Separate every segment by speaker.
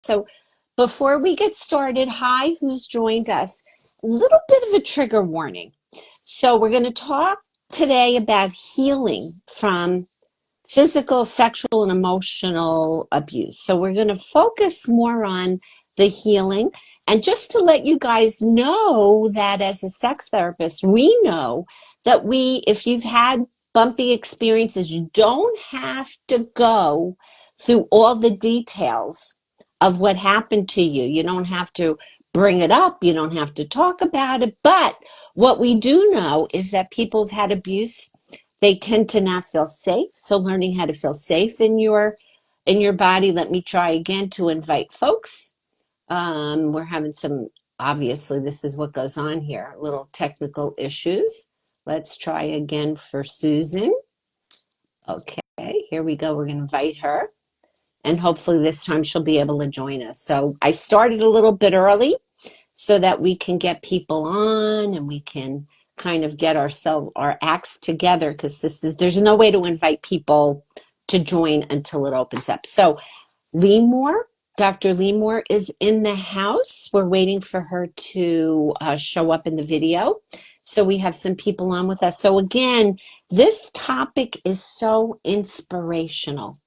Speaker 1: So before we get started, hi, who's joined us? A little bit of a trigger warning. So we're going to talk today about healing from physical, sexual, and emotional abuse. So we're going to focus more on the healing. And just to let you guys know that as a sex therapist, we know that if you've had bumpy experiences, you don't have to go through all the details of what happened to you. You don't have to bring it up. You don't have to talk about it. But what we do know is that people who've had abuse, they tend to not feel safe. So learning how to feel safe in your body. Let me try again to invite folks. We're having some, obviously this is what goes on here, little technical issues. Let's try again for Susan. Okay, here we go. We're going to invite her. And hopefully this time she'll be able to join us. So I started a little bit early so that we can get people on and we can kind of get our acts together, because there's no way to invite people to join until it opens up. So Dr. Leemore is in the house. We're waiting for her to show up in the video. So we have some people on with us. So again, this topic is so inspirational.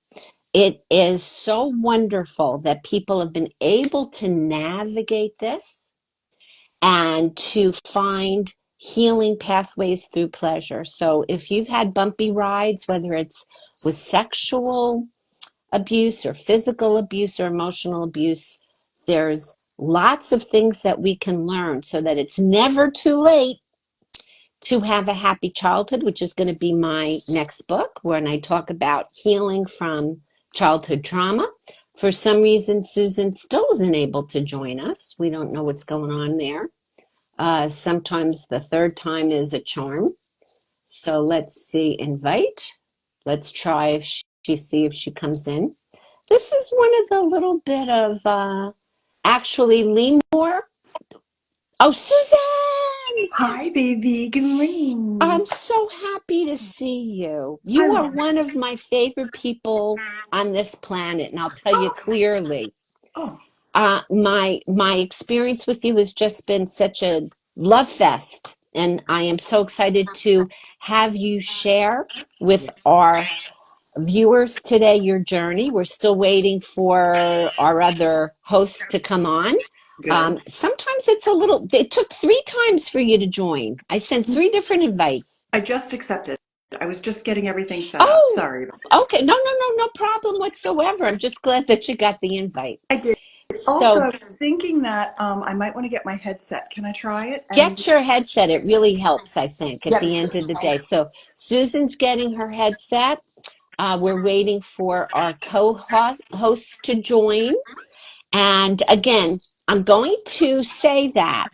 Speaker 1: It is so wonderful that people have been able to navigate this and to find healing pathways through pleasure. So if you've had bumpy rides, whether it's with sexual abuse or physical abuse or emotional abuse, there's lots of things that we can learn so that it's never too late to have a happy childhood, which is going to be my next book, when I talk about healing from childhood trauma. For some reason, Susan still isn't able to join us. We don't know what's going on there. Sometimes the third time is a charm. So let's see, invite. Let's try see if she comes in. This is one of the little bit of, actually, Leemore. Oh, Susan!
Speaker 2: Hi, baby. Good morning.
Speaker 1: I'm so happy to see you. You are one of my favorite people on this planet, and I'll tell you clearly.
Speaker 2: Oh,
Speaker 1: My experience with you has just been such a love fest, and I am so excited to have you share with our viewers today your journey. We're still waiting for our other hosts to come on.
Speaker 2: good.
Speaker 1: Sometimes it took 3 times for you to join. I sent 3 different invites.
Speaker 2: I just accepted. I was just getting everything set up.
Speaker 1: Oh,
Speaker 2: Sorry about
Speaker 1: okay. No problem whatsoever. I'm just glad that you got the invite.
Speaker 2: that. I did. Also, I
Speaker 1: So
Speaker 2: was thinking that I might want to get my headset. Can I try it?
Speaker 1: get your headset. It really helps, I think, at
Speaker 2: Yep.
Speaker 1: the end of the day. So Susan's getting her headset. We're waiting for our co-hosts to join. And again, I'm going to say that,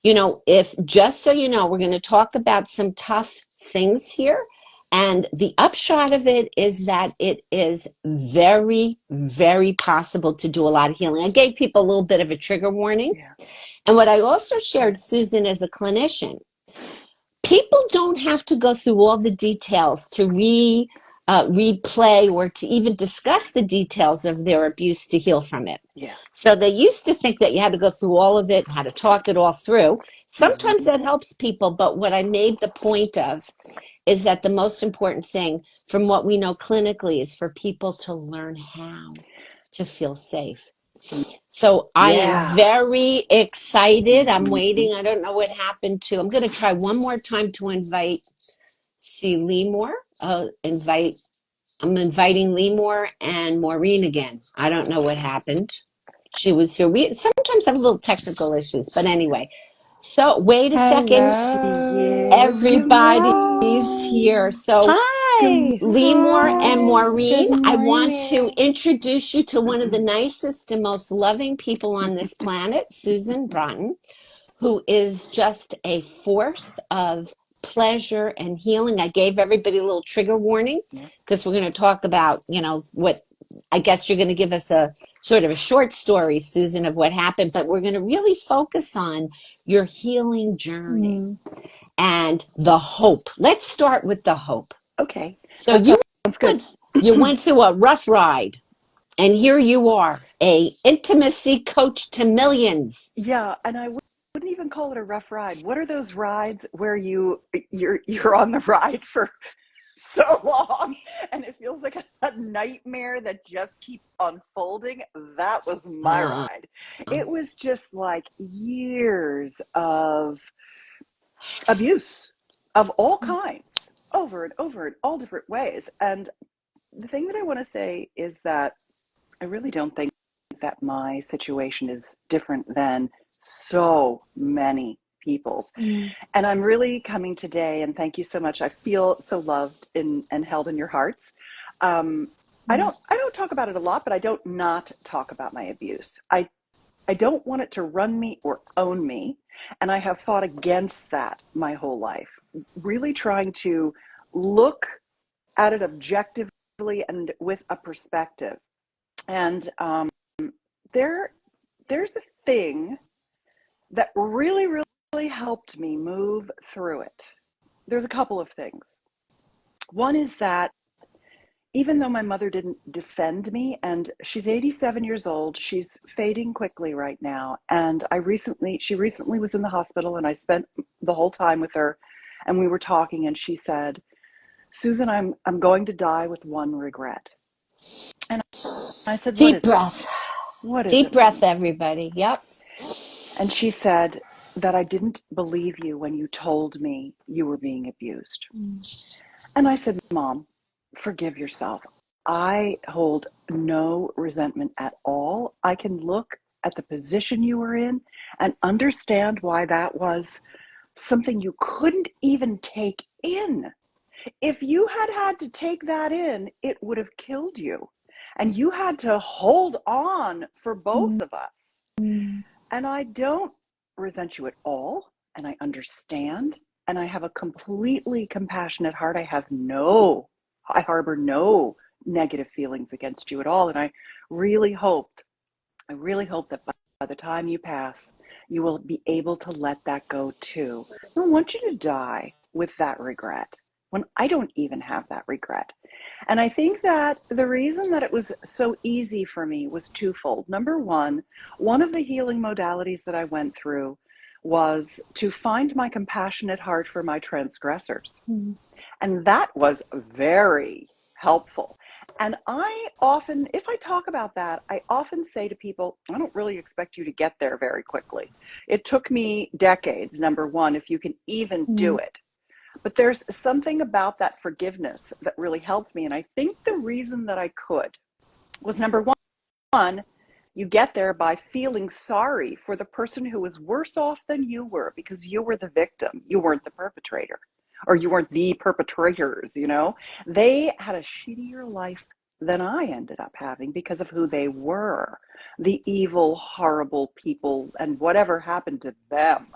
Speaker 1: if just so you know, we're going to talk about some tough things here. And the upshot of it is that it is very, very possible to do a lot of healing. I gave people a little bit of a trigger warning.
Speaker 2: Yeah.
Speaker 1: And what I also shared, Susan, as a clinician, people don't have to go through all the details to replay or to even discuss the details of their abuse to heal from it.
Speaker 2: Yeah.
Speaker 1: So they used to think that you had to go through all of it, how to talk it all through. Sometimes that helps people, but what I made the point of is that the most important thing from what we know clinically is for people to learn how to feel safe. So I am very excited. I'm waiting. I don't know what happened to. I'm going to try one more time to invite Leemore. I'm inviting Leemore and Maureen again. I don't know what happened. She was here. We sometimes have little technical issues, but anyway. So wait a second.
Speaker 2: Yes. Good
Speaker 1: Everybody's here.
Speaker 2: morning.
Speaker 1: So
Speaker 3: Hi.
Speaker 1: Leemore and Maureen,
Speaker 3: Good
Speaker 1: I want to
Speaker 3: morning.
Speaker 1: introduce you to one of the nicest and most loving people on this planet, Susan Bratton, who is just a force of pleasure and healing. I gave everybody a little trigger warning because we're going to talk about, what I guess you're going to give us a sort of a short story, Susan, of what happened, but we're going to really focus on your healing journey and the hope. Let's start with the hope.
Speaker 3: Okay,
Speaker 1: So
Speaker 3: that
Speaker 1: you
Speaker 3: sounds good.
Speaker 1: went through a rough ride. And here you are, a intimacy coach to millions.
Speaker 2: Yeah, and I wouldn't even call it a rough ride. What are those rides where you're on the ride for so long and it feels like a nightmare that just keeps unfolding? That was my
Speaker 1: Uh,
Speaker 2: ride. It was just like years of abuse of all kinds, over and over in all different ways. And the thing that I want to say is that I really don't think that my situation is different than so many people's.
Speaker 1: mm,
Speaker 2: And I'm really coming today, and thank you so much. I feel so loved and held in your hearts. Um, I don't talk about it a lot, but I don't not talk about my abuse. I don't want it to run me or own me, and I have fought against that my whole life. Really trying to look at it objectively and with a perspective. And there, there's a thing that really helped me move through it. There's a couple of things. One is that even though my mother didn't defend me, and she's 87 years old, she's fading quickly right now. And she recently was in the hospital, and I spent the whole time with her, and we were talking, and she said, "Susan, I'm going to die with one regret." And I said, "What
Speaker 1: deep
Speaker 2: is it?
Speaker 1: breath.
Speaker 2: What is
Speaker 1: Deep
Speaker 2: it,
Speaker 1: breath,
Speaker 2: honey?"
Speaker 1: everybody. Yep.
Speaker 2: And she said that I didn't believe you when you told me you were being abused. And I said, "Mom, forgive yourself. I hold no resentment at all. I can look at the position you were in and understand why that was something you couldn't even take in. If you had had to take that in, it would have killed you. And you had to hold on for both of us. And I don't resent you at all. And I understand. And I have a completely compassionate heart. I harbor no negative feelings against you at all. And really hoped, I really hope that by the time you pass, you will be able to let that go too. I don't want you to die with that regret when I don't even have that regret. And I think that the reason that it was so easy for me was twofold. Number one of the healing modalities that I went through was to find my compassionate heart for my transgressors. And that was very helpful. And I often, if I talk about that, I often say to people, I don't really expect you to get there very quickly. It took me decades, number one, if you can even do it. But there's something about that forgiveness that really helped me. And I think the reason that I could was number one, you get there by feeling sorry for the person who was worse off than you were because you were the victim. You weren't the perpetrator, or you weren't the perpetrators, you know? They had a shittier life than I ended up having because of who they were, the evil, horrible people, and whatever happened to them.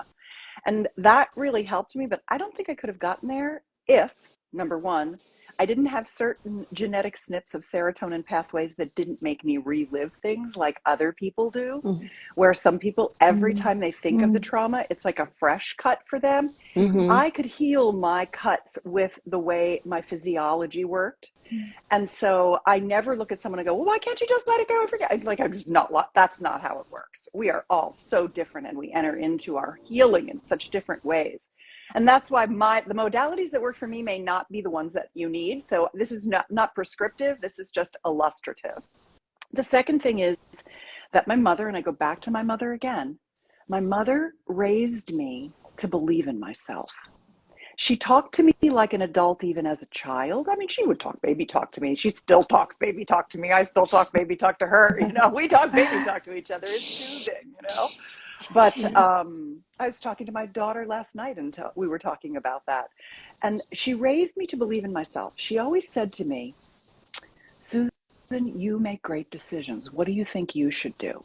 Speaker 2: And that really helped me, but I don't think I could have gotten there if, number one, I didn't have certain genetic SNPs of serotonin pathways that didn't make me relive things like other people do, where some people, every time they think of the trauma, it's like a fresh cut for them.
Speaker 1: Mm-hmm.
Speaker 2: I could heal my cuts with the way my physiology worked. And so I never look at someone and go, well, why can't you just let it go and forget? It's like, I'm just not, that's not how it works. We are all so different and we enter into our healing in such different ways. And that's why the modalities that work for me may not be the ones that you need. So this is not prescriptive. This is just illustrative. The second thing is that my mother, and I go back to my mother again, my mother raised me to believe in myself. She talked to me like an adult even as a child. I mean, she would baby talk to me. She still talks baby talk to me. I still talk baby talk to her. You know, we talk baby talk to each other. It's soothing, you know. But I was talking to my daughter last night and we were talking about that. And she raised me to believe in myself. She always said to me, "Susan, you make great decisions. What do you think you should do?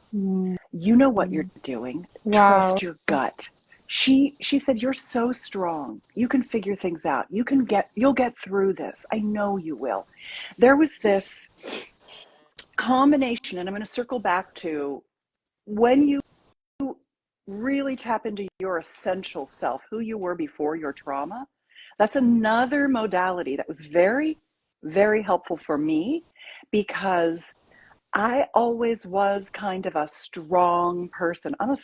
Speaker 2: You know what you're doing.
Speaker 1: Wow.
Speaker 2: Trust your gut." She said, "You're so strong. You can figure things out. You'll get through this. I know you will." There was this combination, and I'm going to circle back to when you really tap into your essential self, who you were before your trauma. That's another modality that was very, very helpful for me because I always was kind of a strong person. I'm a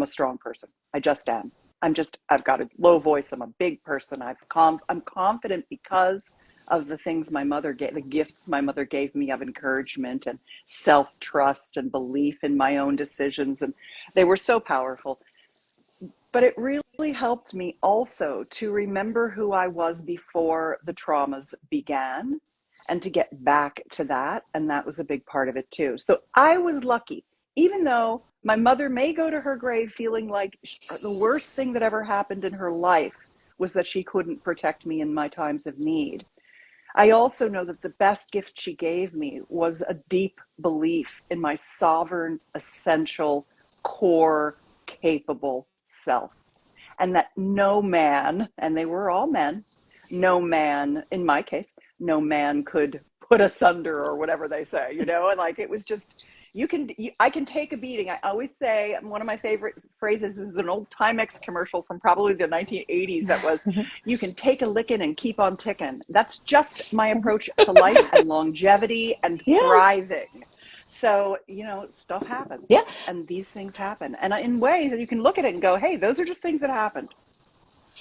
Speaker 2: strong person. I just am. I've got a low voice. I'm a big person. I'm confident because of the things my mother gave, the gifts my mother gave me of encouragement and self-trust and belief in my own decisions. And they were so powerful. But it really helped me also to remember who I was before the traumas began and to get back to that. And that was a big part of it too. So I was lucky, even though my mother may go to her grave feeling like the worst thing that ever happened in her life was that she couldn't protect me in my times of need. I also know that the best gift she gave me was a deep belief in my sovereign, essential, core, capable self. And that no man, and they were all men, no man, in my case, no man could put asunder or whatever they say, and like it was just, I can take a beating. I always say, one of my favorite phrases is an old Timex commercial from probably the 1980s that was, you can take a licking and keep on ticking. That's just my approach to life and longevity and
Speaker 1: Yeah,
Speaker 2: thriving. So, stuff happens
Speaker 1: yeah.
Speaker 2: and these things happen. And in ways that you can look at it and go, hey, those are just things that happened.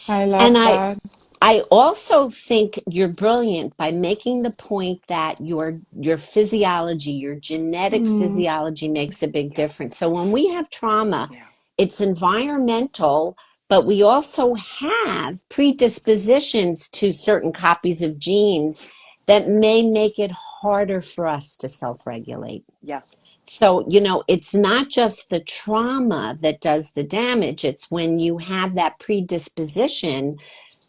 Speaker 3: I
Speaker 1: And
Speaker 3: love that.
Speaker 1: I also think you're brilliant by making the point that your physiology, your genetic
Speaker 3: Mm,
Speaker 1: physiology makes a big
Speaker 2: Yeah.
Speaker 1: difference. So when we have trauma,
Speaker 2: Yeah.
Speaker 1: it's environmental, but we also have predispositions to certain copies of genes that may make it harder for us to self-regulate.
Speaker 2: Yeah.
Speaker 1: So, it's not just the trauma that does the damage, it's when you have that predisposition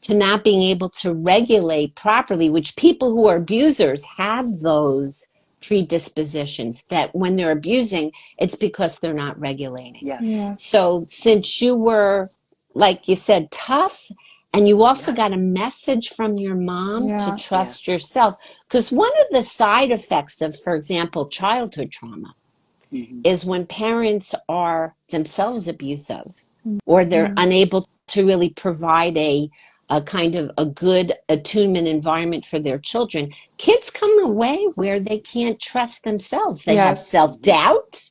Speaker 1: to not being able to regulate properly, which people who are abusers have those predispositions that when they're abusing, it's because they're not regulating.
Speaker 2: Yes.
Speaker 3: yes.
Speaker 1: So, since you were, like you said, tough, and you also
Speaker 2: Yes.
Speaker 1: got a message from your mom to
Speaker 3: Yeah.
Speaker 1: trust
Speaker 2: Yes.
Speaker 1: yourself. Because one of the side effects of, for example, childhood trauma
Speaker 2: Mm-hmm.
Speaker 1: is when parents are themselves abusive or they're
Speaker 3: Mm,
Speaker 1: unable to really provide a kind of a good attunement environment for their children, kids come away where they can't trust themselves. They have
Speaker 3: yes.
Speaker 2: Mm-hmm.
Speaker 1: self-doubt.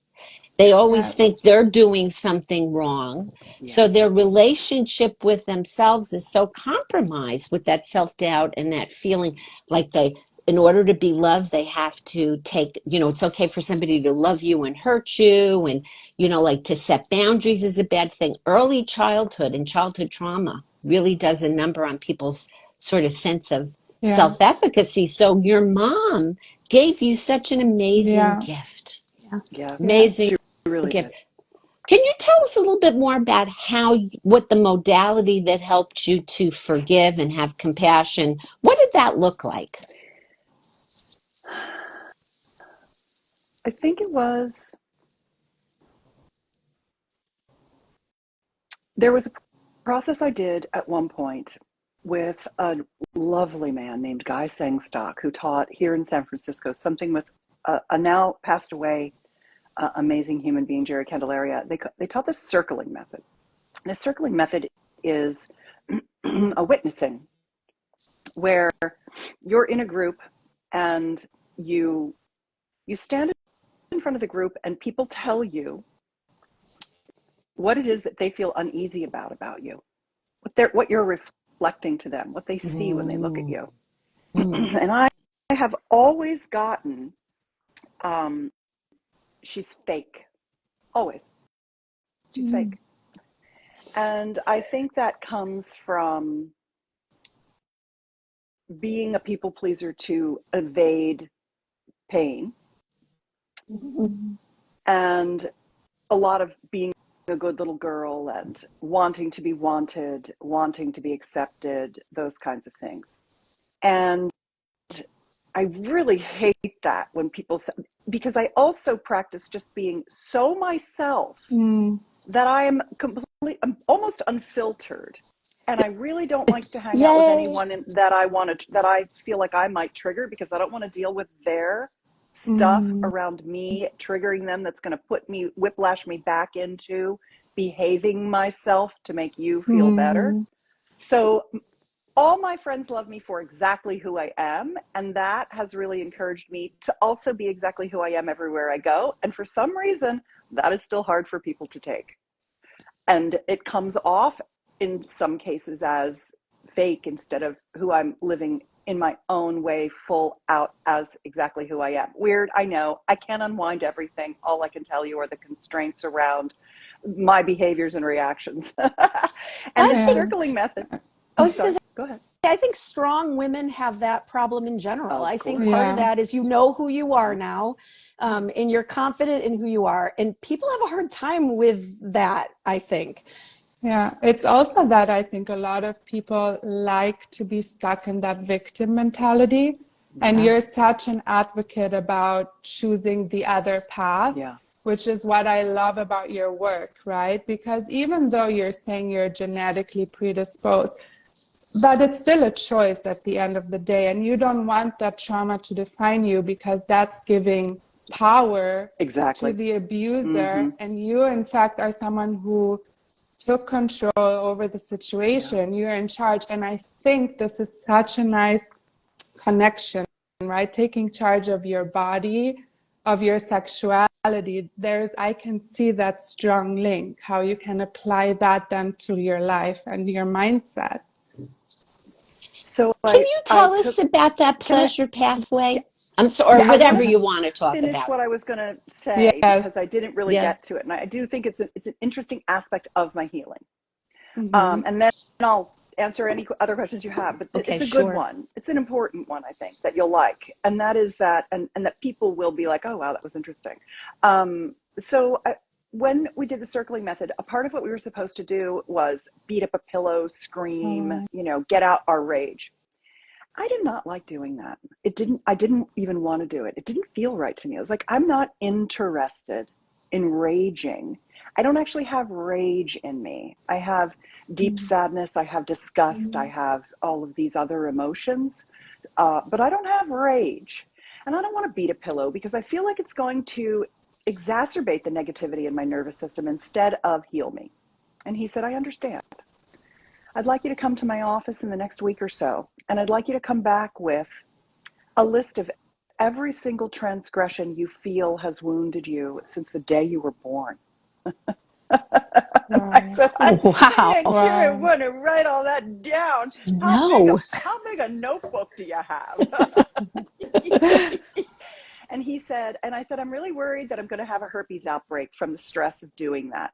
Speaker 1: They always think
Speaker 3: Yes.
Speaker 1: they're doing something wrong. So
Speaker 2: Yes.
Speaker 1: their relationship with themselves is so compromised with that self-doubt and that feeling like in order to be loved, they have to take, it's okay for somebody to love you and hurt you. And, like to set boundaries is a bad thing. Early childhood and childhood trauma really does a number on people's sort of sense of
Speaker 3: Yes.
Speaker 1: self-efficacy. So your mom gave you such an amazing
Speaker 3: Yeah.
Speaker 1: gift.
Speaker 2: Yeah.
Speaker 3: Yeah.
Speaker 1: Amazing
Speaker 2: She really did.
Speaker 1: gift. Can you tell us a little bit more about what the modality that helped you to forgive and have compassion, what did that look like?
Speaker 2: I think there was a process I did at one point with a lovely man named Guy Sangstock who taught here in San Francisco something with a now passed away amazing human being, Jerry Candelaria. They taught the circling method. And the circling method is a witnessing where you're in a group and you you stand in front of the group and people tell you what it is that they feel uneasy about you, what you're reflecting to them, what they see when they look at
Speaker 1: Mm,
Speaker 2: you.
Speaker 1: mm,
Speaker 2: And I have always gotten, um, she's fake, always, she's
Speaker 3: Mm,
Speaker 2: fake. And I think that comes from being a people pleaser to evade pain
Speaker 3: mm,
Speaker 2: and a lot of being a good little girl and wanting to be wanted, wanting to be accepted, those kinds of things. And I really hate that when people say, because I also practice just being so myself
Speaker 3: mm.
Speaker 2: that I'm almost unfiltered. And I really don't like to hang out with
Speaker 1: yay.
Speaker 2: anyone that I feel like I might trigger because I don't want to deal with their stuff
Speaker 3: Mm,
Speaker 2: around me, triggering them. That's going to whiplash me back into behaving myself to make you feel better.
Speaker 3: mm.
Speaker 2: So all my friends love me for exactly who I am. And that has really encouraged me to also be exactly who I am everywhere I go. And for some reason, that is still hard for people to take. And it comes off in some cases as fake instead of who I'm living in my own way, full out as exactly who I am. Weird, I know. I can't unwind everything. All I can tell you are the constraints around my behaviors and reactions. And
Speaker 1: I
Speaker 2: the
Speaker 1: think,
Speaker 3: Yeah.
Speaker 2: circling method.
Speaker 1: I
Speaker 2: I'm
Speaker 1: was going
Speaker 2: sorry,
Speaker 1: to
Speaker 2: go ahead.
Speaker 1: say, I think strong women have that problem in general.
Speaker 2: Of
Speaker 1: I think
Speaker 2: course.
Speaker 1: part of
Speaker 3: Yeah.
Speaker 1: that is you know who you are now, and you're confident in who you are. And people have a hard time with that, I think.
Speaker 3: Yeah. It's also that I think a lot of people like to be stuck in that victim mentality. And
Speaker 2: Yeah.
Speaker 3: you're such an advocate about choosing the other path,
Speaker 2: Yeah.
Speaker 3: which is what I love about your work, right? Because even though you're saying you're genetically predisposed, but it's still a choice at the end of the day. And you don't want that trauma to define you because that's giving power to
Speaker 2: Exactly.
Speaker 3: the abuser.
Speaker 2: Mm-hmm.
Speaker 3: And you, in fact, are someone who took control over the
Speaker 2: Yeah.
Speaker 3: situation. You're in charge. And I think this is such a nice connection, right? Taking charge of your body, of your sexuality. I can see that strong link, how you can apply that then to your life and your mindset.
Speaker 2: So
Speaker 1: Can
Speaker 2: I
Speaker 1: you
Speaker 2: I
Speaker 1: tell us
Speaker 2: took
Speaker 1: about that
Speaker 2: can I
Speaker 1: pleasure
Speaker 2: yeah,
Speaker 1: pathway? I'm sorry, or
Speaker 2: I want
Speaker 1: whatever
Speaker 2: to
Speaker 1: you want to talk
Speaker 2: finish
Speaker 1: about.
Speaker 2: what I was going to say
Speaker 3: Yes.
Speaker 2: because I didn't really
Speaker 1: Yeah.
Speaker 2: get to it, and I do think it's an interesting aspect of my healing.
Speaker 3: Mm-hmm.
Speaker 2: And then I'll answer any other questions you have. But
Speaker 1: Okay,
Speaker 2: it's a good
Speaker 1: sure.
Speaker 2: one. It's an important one, I think, that you'll like, and that is that, and that people will be like, "Oh, wow, that was interesting." So when we did the circling method, a part of what we were supposed to do was beat up a pillow, scream,
Speaker 3: Oh,
Speaker 2: get out our rage. I did not like doing that. I didn't even want to do it. It didn't feel right to me. I was like, I'm not interested in raging. I don't actually have rage in me. I have deep sadness. I have disgust. I have all of these other emotions, but I don't have rage. And I don't want to beat a pillow because I feel like it's going to exacerbate the negativity in my nervous system instead of heal me. And he said, I understand. I'd like you to come to my office in the next week or so, and I'd like you to come back with a list of every single transgression you feel has wounded you since the day you were born. And I
Speaker 3: wow.
Speaker 2: said, I ain't
Speaker 1: Wow.
Speaker 2: sure
Speaker 3: Wow.
Speaker 2: want to write all that down.
Speaker 1: No.
Speaker 2: How big a notebook do you have? And he said, and I said, I'm really worried that I'm going to have a herpes outbreak from the stress of doing that.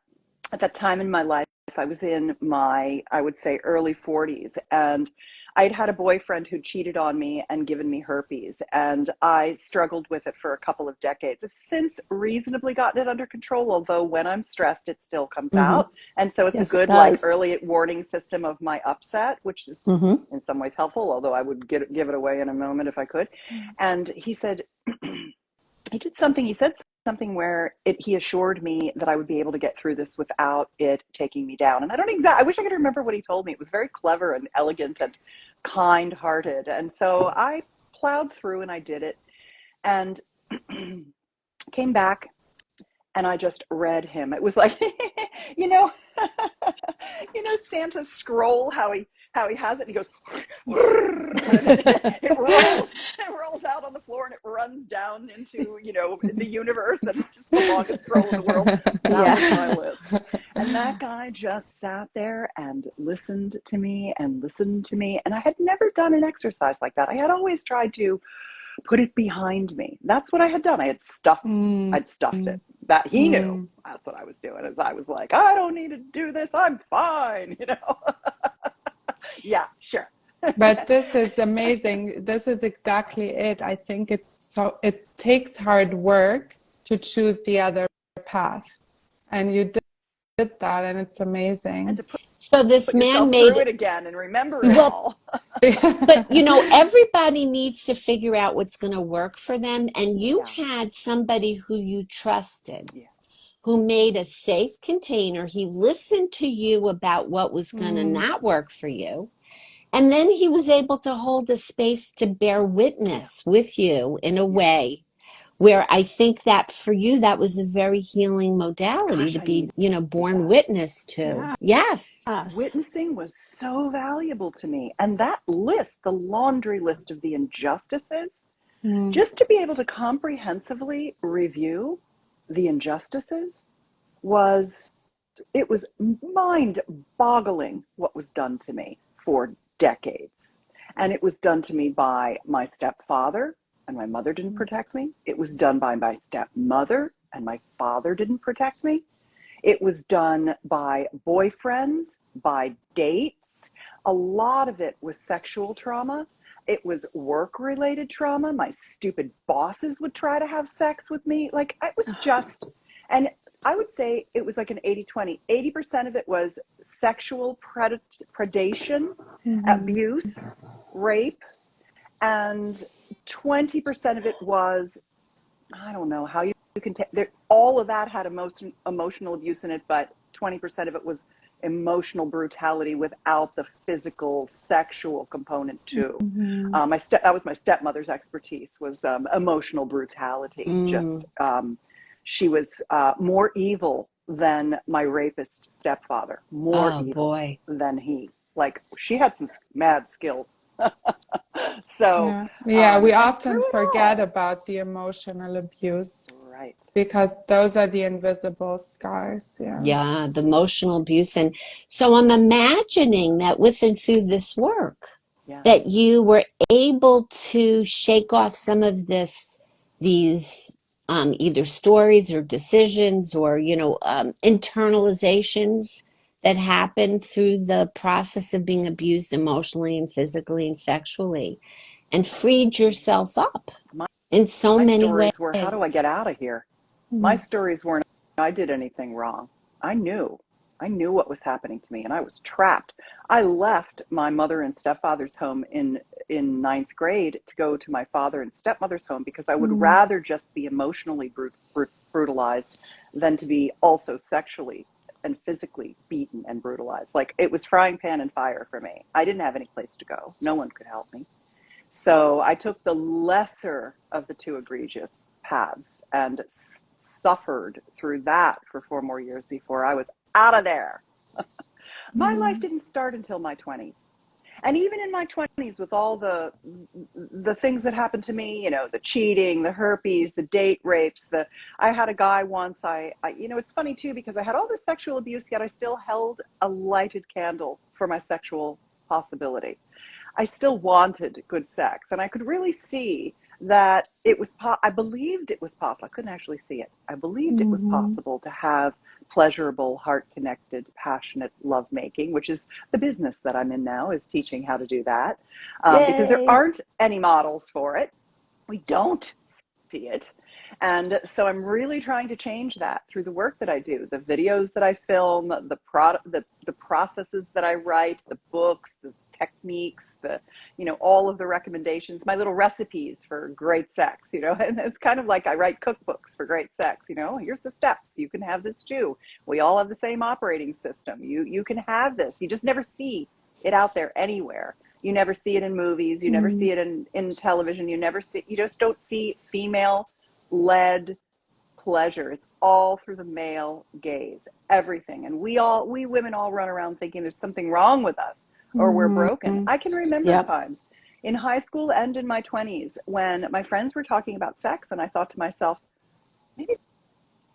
Speaker 2: At that time in my life, I was in my, I would say, early 40s, and I'd had a boyfriend who cheated on me and given me herpes, and I struggled with it for a couple of decades. I've since reasonably gotten it under control, although when I'm stressed, it still comes
Speaker 1: Hmm.
Speaker 2: out. And so it's a
Speaker 1: Yes, it
Speaker 2: good, like,
Speaker 1: does.
Speaker 2: early warning system of my upset, which is
Speaker 1: Hmm.
Speaker 2: in some ways helpful, although I would give it away in a moment if I could. And he said, he said something where he assured me that I would be able to get through this without it taking me down. And I wish I could remember what he told me. It was very clever and elegant and kind hearted. And so I plowed through and I did it and came back and I just read him. It was like, you know, Santa's scroll, how he has it. And he goes, and it rolls out on the floor and it runs down into the universe, and it's just the longest scroll in the world. That was my
Speaker 1: Yeah.
Speaker 2: list. And that guy just sat there and listened to me and listened to me. And I had never done an exercise like that. I had always tried to put it behind me. That's what I had done.
Speaker 3: Mm,
Speaker 2: I'd stuffed it. That he knew.
Speaker 3: mm.
Speaker 2: That's what I was doing. As I was like, I don't need to do this. I'm fine. Yeah, sure.
Speaker 3: But this is amazing. This is exactly it. I think it takes hard work to choose the other path. And you did that, and it's
Speaker 2: And
Speaker 3: amazing.
Speaker 2: to put
Speaker 1: So this man
Speaker 2: yourself through
Speaker 1: made,
Speaker 2: it again and remember it
Speaker 1: well,
Speaker 2: all.
Speaker 1: but everybody needs to figure out what's going to work for them. And you
Speaker 2: Yeah,
Speaker 1: had somebody who you trusted,
Speaker 2: yeah,
Speaker 1: who made a safe container. He listened to you about what was going to
Speaker 3: Mm,
Speaker 1: not work for you. And then he was able to hold a space to bear
Speaker 2: yeah,
Speaker 1: witness with you in a
Speaker 2: yeah,
Speaker 1: way where I think that for you, that was a very healing modality
Speaker 2: Gosh,
Speaker 1: to
Speaker 2: I
Speaker 1: be,
Speaker 2: needed
Speaker 1: born
Speaker 2: that.
Speaker 1: witness to.
Speaker 2: Yeah.
Speaker 1: Yes.
Speaker 2: Witnessing was so valuable to me. And that list, the laundry list of the injustices,
Speaker 3: Mm.
Speaker 2: just to be able to comprehensively review the injustices was, it was mind-boggling what was done to me for decades. And it was done to me by my stepfather, and my mother didn't protect me. It was done by my stepmother, and my father didn't protect me. It was done by boyfriends, by dates. A lot of it was sexual trauma. It was work related trauma. My stupid bosses would try to have sex with me. Like, it was just, and I would say it was like an 80-20. 80% of it was sexual predation,
Speaker 3: Mm-hmm.
Speaker 2: abuse, rape, and 20% of it was, I don't know how you can take there. All of that had emotional abuse in it, but 20% of it was emotional brutality without the physical, sexual component too.
Speaker 3: Mm-hmm.
Speaker 2: That was my stepmother's expertise, was emotional brutality.
Speaker 1: Mm.
Speaker 2: Just she was more evil than my rapist stepfather, more
Speaker 1: Oh
Speaker 2: evil
Speaker 1: boy.
Speaker 2: than he. Like, she had some mad skills. So
Speaker 3: Yeah. Yeah, we
Speaker 2: and
Speaker 3: often
Speaker 2: through it
Speaker 3: forget
Speaker 2: all,
Speaker 3: about the emotional abuse
Speaker 2: right.
Speaker 3: because those are the invisible scars. Yeah.
Speaker 1: Yeah, the emotional abuse. And so I'm imagining that with and through this work,
Speaker 2: Yeah.
Speaker 1: that you were able to shake off some of these either stories or decisions or, internalizations that happen through the process of being abused emotionally and physically and sexually, and freed yourself up
Speaker 2: My,
Speaker 1: in so
Speaker 2: my
Speaker 1: many
Speaker 2: stories were, how do I
Speaker 1: ways.
Speaker 2: get out of here? My
Speaker 3: Mm-hmm.
Speaker 2: stories weren't, I did anything wrong. I knew. I knew what was happening to me, and I was trapped. I left my mother and stepfather's home in ninth grade to go to my father and stepmother's home because I would rather just be emotionally brutalized than to be also sexually and physically beaten and brutalized. Like, it was frying pan and fire for me. I didn't have any place to go. No one could help me. So I took the lesser of the two egregious paths and suffered through that for 4 more years before I was out of there. My life
Speaker 3: Mm-hmm.
Speaker 2: didn't start until my 20s. And even in my 20s, with all the things that happened to me, the cheating, the herpes, the date rapes, I had a guy once, it's funny too, because I had all this sexual abuse, yet I still held a lighted candle for my sexual possibility. I still wanted good sex, and I could really see that it was. I believed it was possible. I couldn't actually see it. I believed it was
Speaker 3: Mm-hmm.
Speaker 2: possible to have pleasurable, heart-connected, passionate lovemaking, which is the business that I'm in now, is teaching how to do that, because there
Speaker 1: Yay.
Speaker 2: aren't any models for it. We don't see it. And so I'm really trying to change that through the work that I do, the videos that I film, the processes that I write, the books, the techniques, all of the recommendations, my little recipes for great sex, and it's kind of like I write cookbooks for great sex, here's the steps. You can have this too. We all have the same operating system. You can have this. You just never see it out there anywhere. You never see it in movies. You never see it in television. You just don't see female led pleasure. It's all through the male gaze, everything. And we women all run around thinking there's something wrong with us or we're broken.
Speaker 3: Mm-hmm.
Speaker 2: I can remember
Speaker 1: Yep.
Speaker 2: times in high school and in my 20s when my friends were talking about sex and I thought to myself, maybe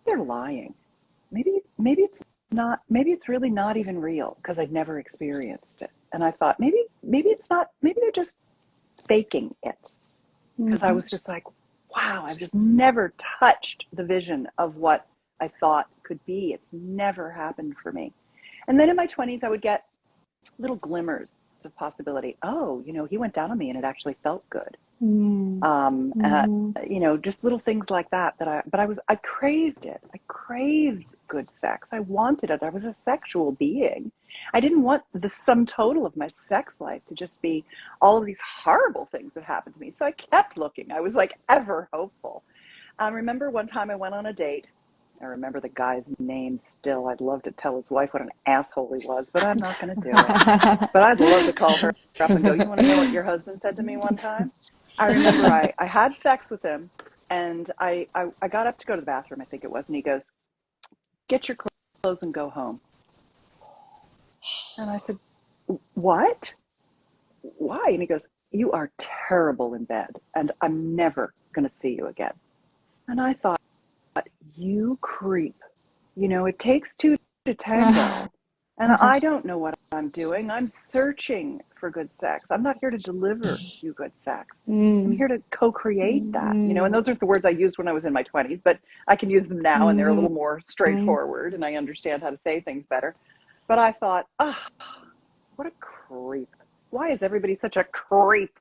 Speaker 2: they're lying. Maybe it's really not even real because I'd never experienced it. And I thought maybe it's not, maybe they're just faking it. Because I was just like, wow, I've just never touched the vision of what I thought could be. It's never happened for me. And then in my 20s, I would get little glimmers of possibility. Oh, he went down on me and it actually felt good.
Speaker 3: Mm-hmm.
Speaker 2: Just little things like that I craved it. I craved good sex. I wanted it. I was a sexual being. I didn't want the sum total of my sex life to just be all of these horrible things that happened to me. So I kept looking. I was like ever hopeful. I remember one time I went on a date. I remember the guy's name still. I'd love to tell his wife what an asshole he was, but I'm not going to do it. But I'd love to call her up and go, you want to know what your husband said to me one time? I remember I had sex with him And I got up to go to the bathroom, I think it was, and he goes, "Get your clothes and go home." And I said, "What? Why?" And he goes, "You are terrible in bed, and I'm never going to see you again." And I thought, you creep. It takes two to tango. And I don't know what I'm doing. I'm searching for good sex. I'm not here to deliver you good sex. I'm here to co-create that. And those aren't the words I used when I was in my 20s, but I can use them now, and they're a little more straightforward, and I understand how to say things better. But I thought, what a creep. Why is everybody such a creep?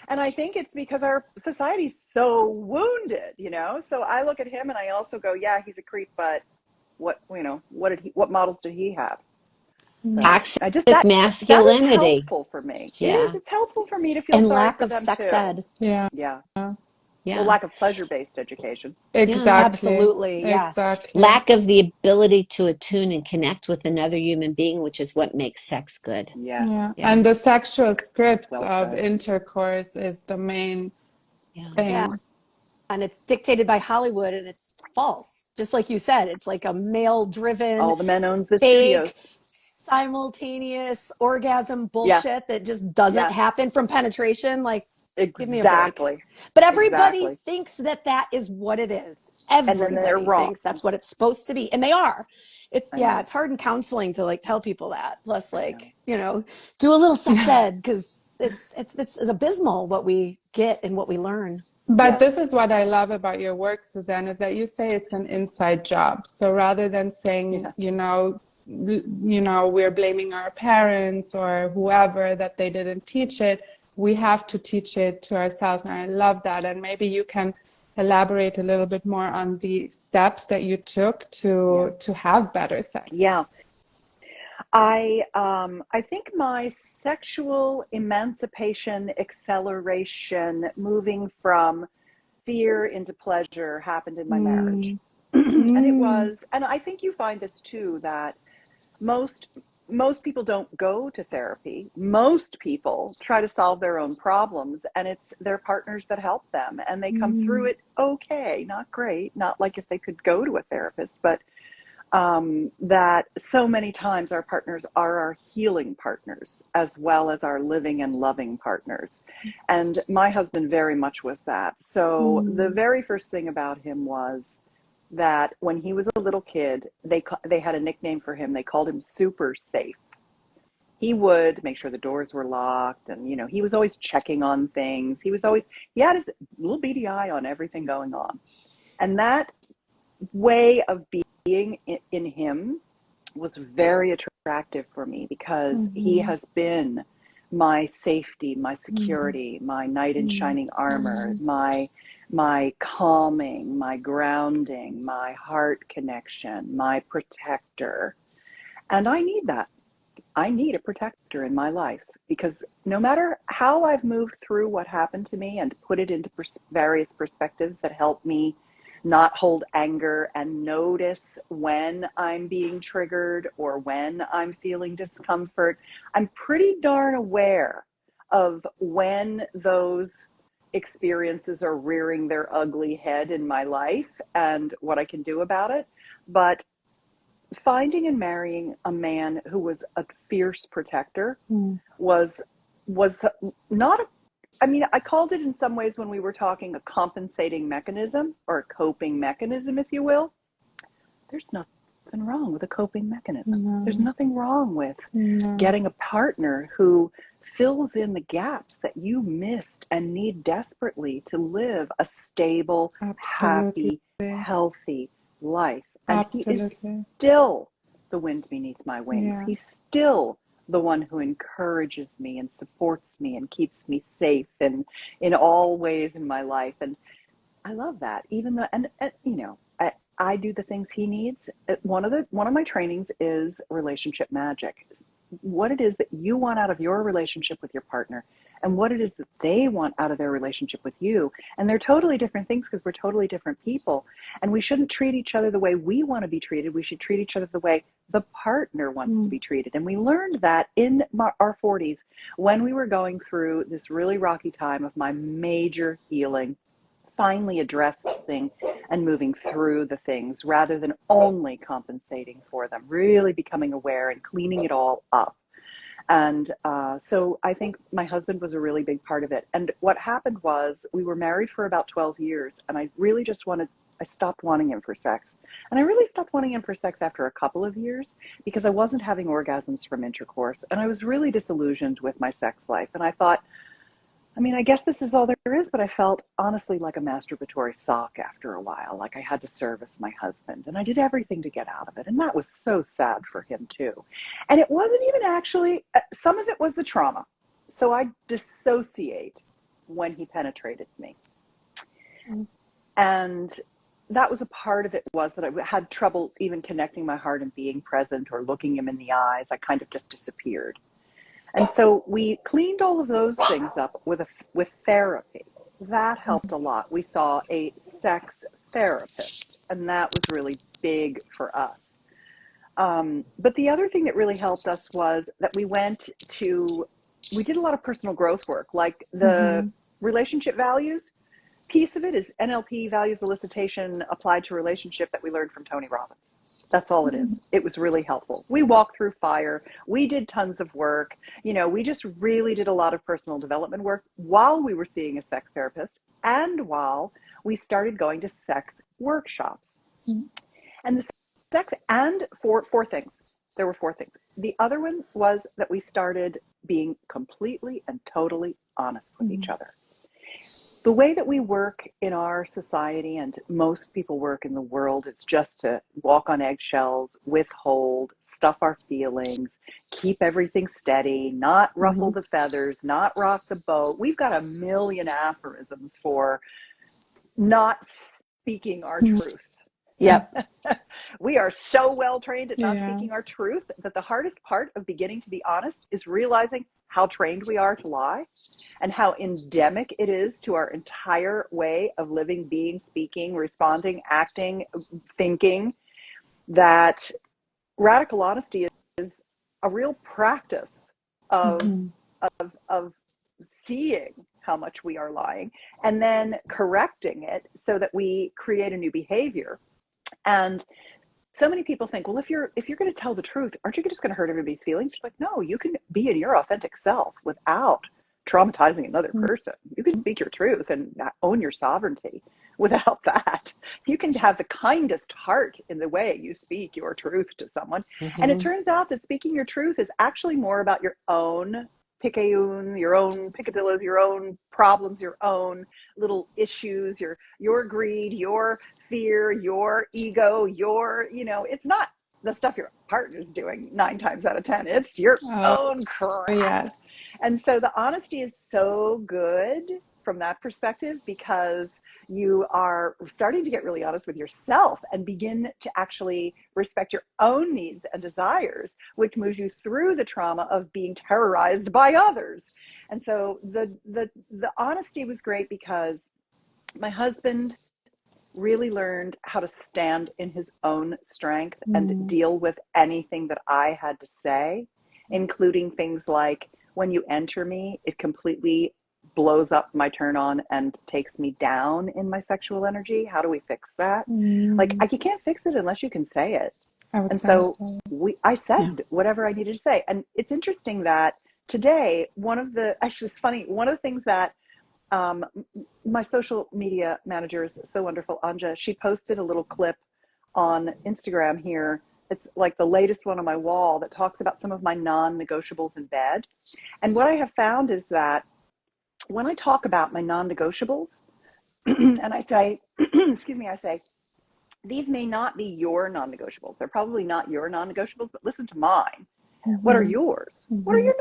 Speaker 2: And I think it's because our society's so wounded, So I look at him and I also go, yeah, he's a creep, but what models did he have? So
Speaker 1: Toxic
Speaker 2: that is
Speaker 1: masculinity.
Speaker 2: helpful for me.
Speaker 1: Yeah.
Speaker 2: It's helpful for me to feel
Speaker 4: And
Speaker 2: sorry
Speaker 4: lack
Speaker 2: for
Speaker 4: of
Speaker 2: them
Speaker 4: sex
Speaker 2: too.
Speaker 4: ed.
Speaker 3: Yeah.
Speaker 2: Yeah. Well,
Speaker 1: Yeah.
Speaker 2: lack of pleasure-based education.
Speaker 1: Yeah.
Speaker 3: Exactly.
Speaker 4: Absolutely, yes.
Speaker 3: Exactly.
Speaker 1: Lack of the ability to attune and connect with another human being, which is what makes sex good.
Speaker 2: Yes.
Speaker 3: Yeah.
Speaker 1: Yeah.
Speaker 3: And the sexual scripts
Speaker 2: Well
Speaker 3: of
Speaker 2: said.
Speaker 3: intercourse is the main
Speaker 1: Yeah.
Speaker 4: Yeah.
Speaker 3: thing.
Speaker 4: And it's dictated by Hollywood and it's false. Just like you said, it's like a male driven,
Speaker 2: All the men owns the
Speaker 4: fake,
Speaker 2: studios.
Speaker 4: simultaneous orgasm
Speaker 2: Yeah.
Speaker 4: bullshit that just doesn't
Speaker 2: Yeah.
Speaker 4: happen from penetration. Like, give me a break.
Speaker 2: Exactly.
Speaker 4: But everybody
Speaker 2: Exactly.
Speaker 4: thinks that that is what it is.
Speaker 2: And then they're
Speaker 4: Everybody
Speaker 2: wrong.
Speaker 4: thinks that's what it's supposed to be. And they are.
Speaker 2: I
Speaker 4: Yeah,
Speaker 2: know.
Speaker 4: it's hard in counseling to like tell people that. Plus,
Speaker 2: I know.
Speaker 4: like, do a little sex ed because it's abysmal what we get and what we learn.
Speaker 3: But
Speaker 2: Yes.
Speaker 3: this is what I love about your work, Suzanne, is that you say it's an inside job. So rather than saying,
Speaker 2: Yeah.
Speaker 3: we're blaming our parents or whoever that they didn't teach it, we have to teach it to ourselves. And I love that. And maybe you can elaborate a little bit more on the steps that you took
Speaker 2: Yeah.
Speaker 3: to have better sex.
Speaker 2: Yeah. I think my sexual emancipation acceleration, moving from fear into pleasure, happened in my marriage.
Speaker 3: Mm,
Speaker 2: And I think you find this too, that most most people don't go to therapy. Most people try to solve their own problems, and it's their partners that help them, and they come through
Speaker 3: mm,
Speaker 2: it okay, not great, not like if they could go to a therapist, but that so many times our partners are our healing partners as well as our living and loving partners. And my husband very much was that. So the
Speaker 3: mm,
Speaker 2: very first thing about him was that when he was a little kid, they had a nickname for him. They called him Super Safe. He would make sure the doors were locked, and he was always checking on things. He had his little beady eye on everything going on. And that way of being in him was very attractive for me because he
Speaker 3: mhm,
Speaker 2: has been my safety, my
Speaker 3: mhm,
Speaker 2: security, my knight in
Speaker 3: mhm,
Speaker 2: shining armor,
Speaker 3: mhm,
Speaker 2: my calming, my grounding, my heart connection, my protector. And I need that. I need a protector in my life because no matter how I've moved through what happened to me and put it into various perspectives that help me not hold anger and notice when I'm being triggered or when I'm feeling discomfort, I'm pretty darn aware of when those experiences are rearing their ugly head in my life and what I can do about it. But finding and marrying a man who was a fierce protector
Speaker 3: mm,
Speaker 2: was not a, I mean, I called it in some ways when we were talking a compensating mechanism or a coping mechanism, if you will. There's nothing wrong with a coping mechanism. There's
Speaker 3: no,
Speaker 2: nothing wrong with
Speaker 3: no,
Speaker 2: getting a partner who fills in the gaps that you missed and need desperately to live a stable,
Speaker 3: absolutely,
Speaker 2: happy, healthy life. And he is
Speaker 3: absolutely.
Speaker 2: still the wind beneath my wings.
Speaker 3: Yeah.
Speaker 2: He's still the one who encourages me and supports me and keeps me safe and in all ways in my life. And I love that. Even though, and I do the things he needs. One of my trainings is relationship magic. What it is that you want out of your relationship with your partner, and what it is that they want out of their relationship with you. And they're totally different things because we're totally different people. And we shouldn't treat each other the way we want to be treated. We should treat each other the way the partner wants to
Speaker 3: Mm,
Speaker 2: be treated. And we learned that in our 40s when we were going through this really rocky time of my major healing finally addressing and moving through the things rather than only compensating for them, really becoming aware and cleaning it all up. And so I think my husband was a really big part of it. And what happened was we were married for about 12 years, and I stopped wanting him for sex. And I really stopped wanting him for sex after a couple of years because I wasn't having orgasms from intercourse. And I was really disillusioned with my sex life. And I thought, I mean, I guess this is all there is, but I felt honestly like a masturbatory sock after a while, like I had to service my husband, and I did everything to get out of it. And that was so sad for him too. And it wasn't even actually, some of it was the trauma. So I dissociate when he penetrated me. And that was a part of it, was that I had trouble even connecting my heart and being present or looking him in the eyes. I kind of just disappeared. And so we cleaned all of those things up with therapy. That helped a lot. We saw a sex therapist, and that was really big for us. But the other thing that really helped us was that we did a lot of personal growth work, like the relationship values. Piece of it is NLP, values elicitation applied to relationship, that we learned from Tony Robbins. That's all it is. It was really helpful. We walked through fire. We did tons of work. We just really did a lot of personal development work while we were seeing a sex therapist and while we started going to sex workshops. And the sex, and four things. There were four things. The other one was that we started being completely and totally honest with each other. The way that we work in our society, and most people work in the world, is just to walk on eggshells, withhold, stuff our feelings, keep everything steady, not ruffle the feathers, not rock the boat. We've got a million aphorisms for not speaking our truth.
Speaker 4: Yep.
Speaker 2: We are so well trained at not speaking our truth that the hardest part of beginning to be honest is realizing how trained we are to lie and how endemic it is to our entire way of living, being, speaking, responding, acting, thinking, that radical honesty is a real practice of seeing how much we are lying and then correcting it so that we create a new behavior. And so many people think, well, if you're going to tell the truth, aren't you just going to hurt everybody's feelings? You're like, no, you can be in your authentic self without traumatizing another person. You can speak your truth and own your sovereignty without that. You can have the kindest heart in the way you speak your truth to someone. And it turns out that speaking your truth is actually more about your own picayune, your own picadillos, your own problems, your own little issues, your greed, your fear, your ego, it's not the stuff your partner's doing 9 times out of 10. It's your own crap.
Speaker 3: Yes.
Speaker 2: And so the honesty is so good from that perspective, because you are starting to get really honest with yourself and begin to actually respect your own needs and desires, which moves you through the trauma of being terrorized by others. And so the honesty was great because my husband really learned how to stand in his own strength and deal with anything that I had to say, including things like, when you enter me, it completely blows up my turn on and takes me down in my sexual energy. How do we fix that? Like, you can't fix it unless you can say it. And so I said whatever I needed to say. And it's interesting that today, actually it's funny, one of the things that my social media manager is so wonderful, Anja, she posted a little clip on Instagram here. It's like the latest one on my wall that talks about some of my non-negotiables in bed. And what I have found is that when I talk about my non-negotiables, and I say, excuse me, I say, these may not be your non-negotiables. They're probably not your non-negotiables, but listen to mine. What are yours? What are you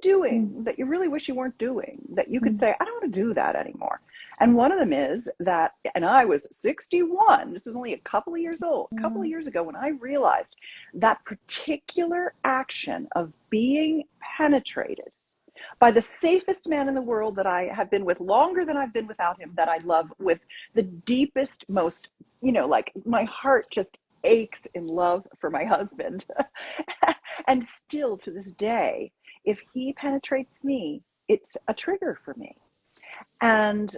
Speaker 2: doing that you really wish you weren't doing, that you could say, I don't want to do that anymore? And one of them is that, and I was 61, this was only a couple of years ago, when I realized that particular action of being penetrated by the safest man in the world that I have been with longer than I've been without him, that I love with the deepest, most, like my heart just aches in love for my husband. And still to this day, if he penetrates me, it's a trigger for me. And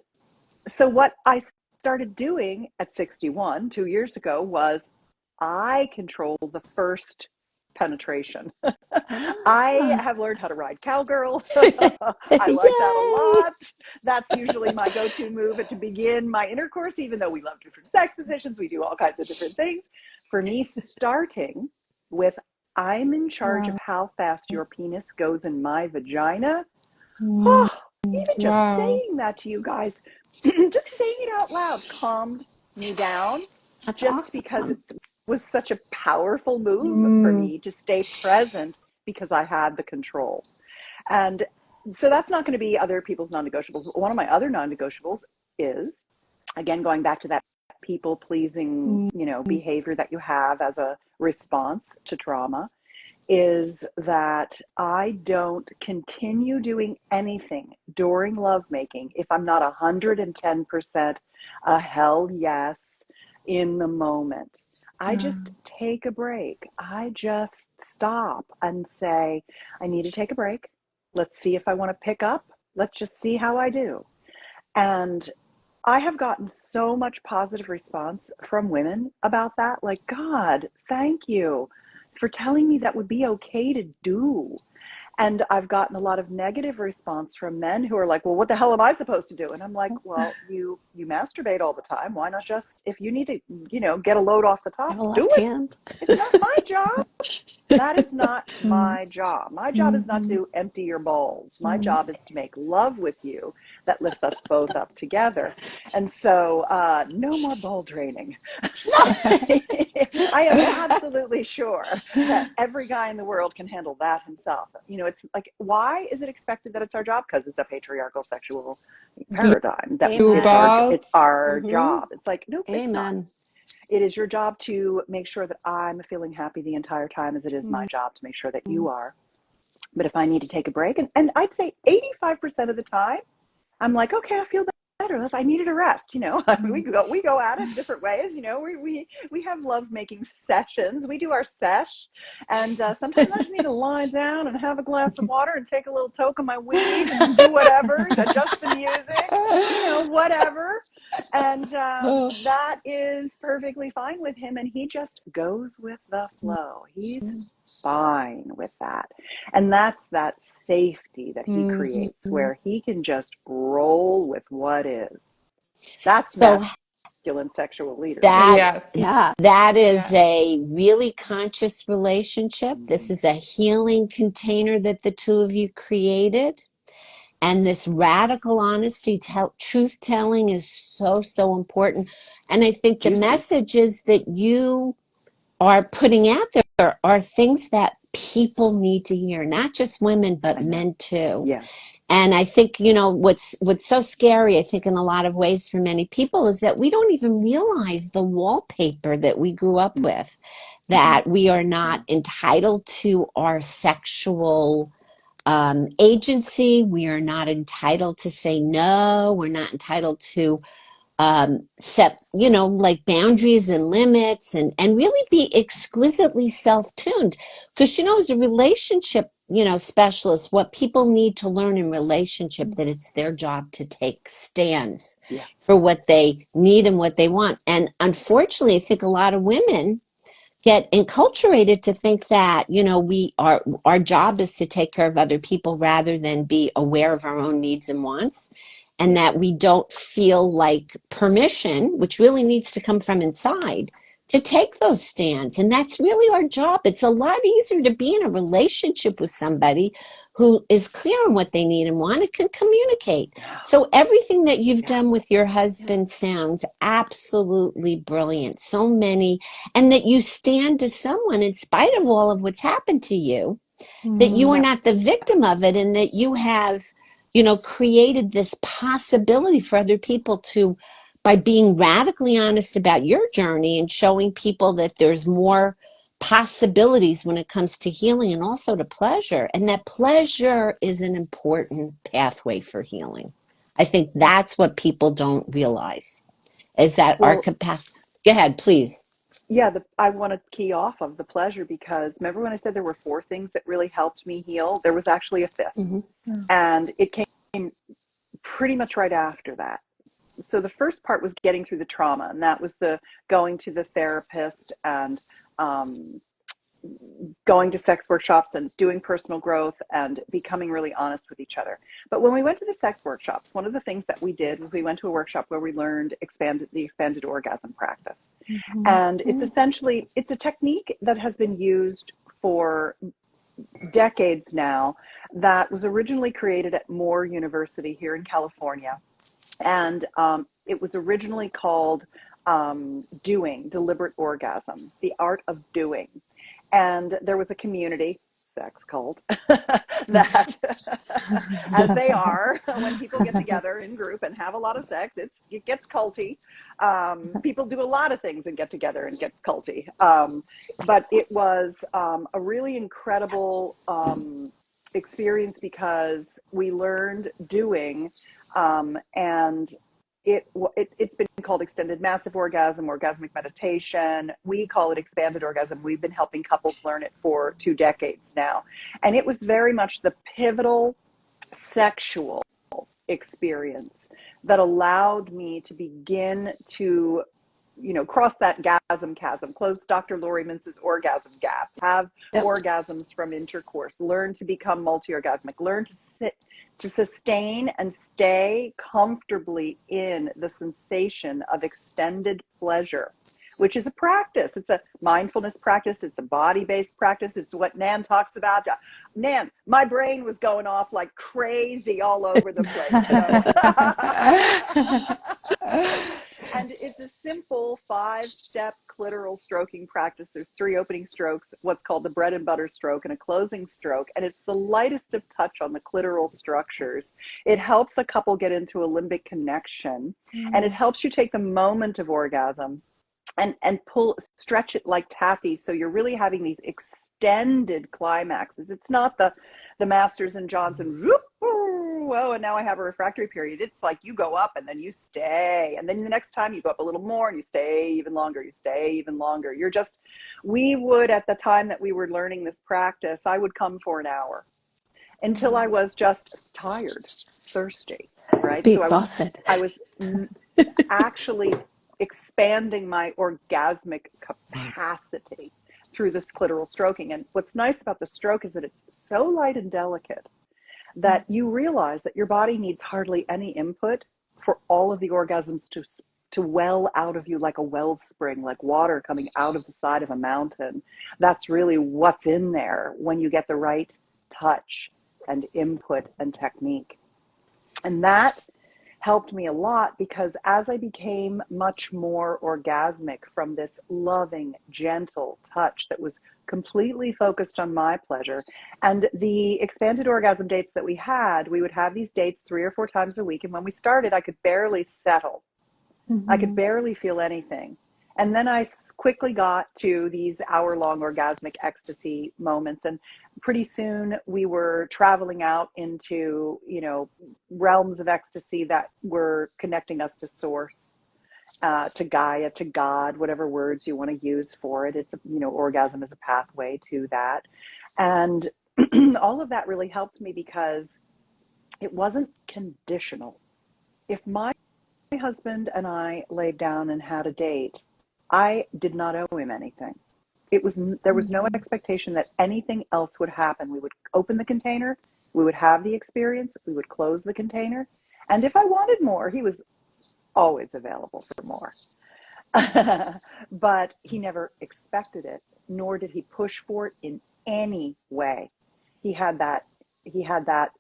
Speaker 2: So what I started doing at 61, 2 years ago, was I control the first penetration. I
Speaker 4: Ah.
Speaker 2: have learned how to ride cowgirl. I like that a
Speaker 1: Yay!
Speaker 2: lot. That's usually my go-to move to begin my intercourse, even though we love different sex positions, we do all kinds of different things. For me, starting with I'm in charge of
Speaker 3: Wow.
Speaker 2: how fast your penis goes in my vagina.
Speaker 3: Mm,
Speaker 2: Oh, even just
Speaker 3: wow.
Speaker 2: saying that to you guys, just saying it out loud calmed me down,
Speaker 1: That's
Speaker 2: just because
Speaker 1: awesome.
Speaker 2: it was such a powerful move for
Speaker 3: Mm,
Speaker 2: me to stay present because I had the control. And so that's not going to be other people's non-negotiables. One of my other non-negotiables is, again, going back to that people pleasing,
Speaker 3: mm,
Speaker 2: behavior that you have as a response to trauma, is that I don't continue doing anything during lovemaking if I'm not 110% a hell yes in the moment. I just take a break. I just stop and say, I need to take a break. Let's see if I want to pick up. Let's just see how I do. And I have gotten so much positive response from women about that. Like, God, thank you for telling me that would be okay to do. And I've gotten a lot of negative response from men who are like, well, what the hell am I supposed to do? And I'm like, well, you masturbate all the time. Why not just, if you need to, get a load off the
Speaker 1: I
Speaker 2: top,
Speaker 1: have a
Speaker 2: do
Speaker 1: left
Speaker 2: it.
Speaker 1: hand.
Speaker 2: It's not my job. That is not
Speaker 3: mm,
Speaker 2: my job. My job is not
Speaker 3: mm,
Speaker 2: to empty your balls. My
Speaker 3: mm.
Speaker 2: job is to make love with you that lifts us both up together. And so, no more ball draining. I am absolutely sure that every guy in the world can handle that himself. It's like, why is it expected that it's our job? Because it's a patriarchal sexual
Speaker 3: Blue,
Speaker 2: paradigm that
Speaker 3: blue
Speaker 1: Amen.
Speaker 2: it's
Speaker 3: balls.
Speaker 2: our
Speaker 1: Mm-hmm.
Speaker 2: job. It's like, nope, it's not.
Speaker 1: Amen.
Speaker 2: It is your job to make sure that I'm feeling happy the entire time, as it is my
Speaker 3: Mm,
Speaker 2: job to make sure that you are. But if I need to take a break, and I'd say 85% of the time, I'm like, okay, I feel better. I needed a rest.
Speaker 3: mm.
Speaker 2: We go at it different ways. We have love making sessions. We do our sesh, and sometimes I just need to lie down and have a glass of water and take a little toke of my weed and do whatever, adjust the music, whatever. And
Speaker 3: Oh,
Speaker 2: that is perfectly fine with him, and he just goes with the flow. He's fine with that. And that's that safety that he
Speaker 3: mm,
Speaker 2: creates
Speaker 3: mm.
Speaker 2: where he can just roll with what is. That's
Speaker 1: So
Speaker 2: masculine sexual leadership.
Speaker 1: that,
Speaker 3: Yes,
Speaker 1: yeah, that is
Speaker 3: yes.
Speaker 1: a really conscious relationship. This
Speaker 2: Mm-hmm.
Speaker 1: is a healing container that the two of you created. And this radical honesty, truth telling is so, so important. And I think the
Speaker 2: Juicy.
Speaker 1: messages that you are putting out there are things that people need to hear, not just women, but
Speaker 2: Amen.
Speaker 1: men too.
Speaker 2: Yes.
Speaker 1: And I think, what's so scary, I think, in a lot of ways for many people is that we don't even realize the wallpaper that we grew up with,
Speaker 2: Mm-hmm.
Speaker 1: that we are not entitled to our sexual agency. We are not entitled to say no. We're not entitled to set, like boundaries and limits, and really be exquisitely self-tuned. Because, as a relationship, specialist, what people need to learn in relationship, that it's their job to take stands
Speaker 2: Yes.
Speaker 1: for what they need and what they want. And unfortunately, I think a lot of women get enculturated to think that our job is to take care of other people rather than be aware of our own needs and wants, and
Speaker 2: Yes.
Speaker 1: that we don't feel like permission, which really needs to come from inside, to take those stands. And that's really our job. It's a lot easier to be in a relationship with somebody who is clear on what they need and want and can communicate. So everything that you've
Speaker 2: Yeah.
Speaker 1: done with your
Speaker 2: Yeah.
Speaker 1: husband sounds absolutely brilliant. So many, and that you stand to someone in spite of all of what's happened to you, that you are
Speaker 3: Mm,
Speaker 2: Yeah.
Speaker 1: not the victim of it, and that you have, created this possibility for other people to, by being radically honest about your journey and showing people that there's more possibilities when it comes to healing and also to pleasure, and that pleasure is an important pathway for healing. I think that's what people don't realize, is that our
Speaker 2: Well,
Speaker 1: capacity. Go ahead, please.
Speaker 2: yeah, I want to key off of the pleasure, because remember when I said there were four things that really helped me heal? There was actually a fifth.
Speaker 1: Mm-hmm.
Speaker 3: mm,
Speaker 2: And it came pretty much right after that. so the first part was getting through the trauma, and that was the going to the therapist and going to sex workshops and doing personal growth and becoming really honest with each other. But when we went to the sex workshops, one of the things that we did was we went to a workshop where we learned the expanded orgasm practice. And it's essentially, it's a technique that has been used for decades now, that was originally created at Moore University here in California. And it was originally called deliberate orgasm, the art of doing. And there was a community, sex cult, that, as they are, when people get together in group and have a lot of sex, it gets culty. People do a lot of things and get together and it gets culty. But it was a really incredible experience because we learned doing, and it's been called extended massive orgasm, orgasmic meditation. We call it expanded orgasm. We've been helping couples learn it for 2 decades now. And it was very much the pivotal sexual experience that allowed me to begin to, cross that gasm chasm, close Dr. Lori Mintz's orgasm gap, have orgasms from intercourse, learn to become multi-orgasmic, learn to sustain and stay comfortably in the sensation of extended pleasure, which is a practice. It's a mindfulness practice. It's a body-based practice. It's what Nan talks about. Nan, my brain was going off like crazy all over the place. And it's a simple 5-step clitoral stroking practice. There's 3 opening strokes, what's called the bread and butter stroke, and a closing stroke. And it's the lightest of touch on the clitoral structures. It helps a couple get into a limbic connection, and it helps you take the moment of orgasm and stretch it like taffy. So you're really having these extended climaxes. It's not the Masters and Johnson, whoop, whoa, and now I have a refractory period. It's like you go up and then you stay. And then the next time you go up a little more and you stay even longer, we would, at the time that we were learning this practice, I would come for an hour until I was just tired, thirsty, right?
Speaker 4: Be exhausted.
Speaker 2: I was actually expanding my orgasmic capacity through this clitoral stroking. And what's nice about the stroke is that it's so light and delicate that you realize that your body needs hardly any input for all of the orgasms to well out of you like a wellspring, like water coming out of the side of a mountain. That's really what's in there when you get the right touch and input and technique. And that helped me a lot, because as I became much more orgasmic from this loving, gentle touch that was completely focused on my pleasure, and the expanded orgasm dates that we would have these dates 3 or 4 times a week. And when we started, I could barely settle. I could barely feel anything. And then I quickly got to these hour-long orgasmic ecstasy moments. And pretty soon we were traveling out into, realms of ecstasy that were connecting us to source, to Gaia, to God, whatever words you want to use for it. It's, orgasm is a pathway to that. And all of that really helped me because it wasn't conditional. If my husband and I laid down and had a date, I did not owe him anything. There was no expectation that anything else would happen. We would open the container, we would have the experience, we would close the container. And if I wanted more, he was always available for more. But he never expected it, nor did he push for it in any way. He had that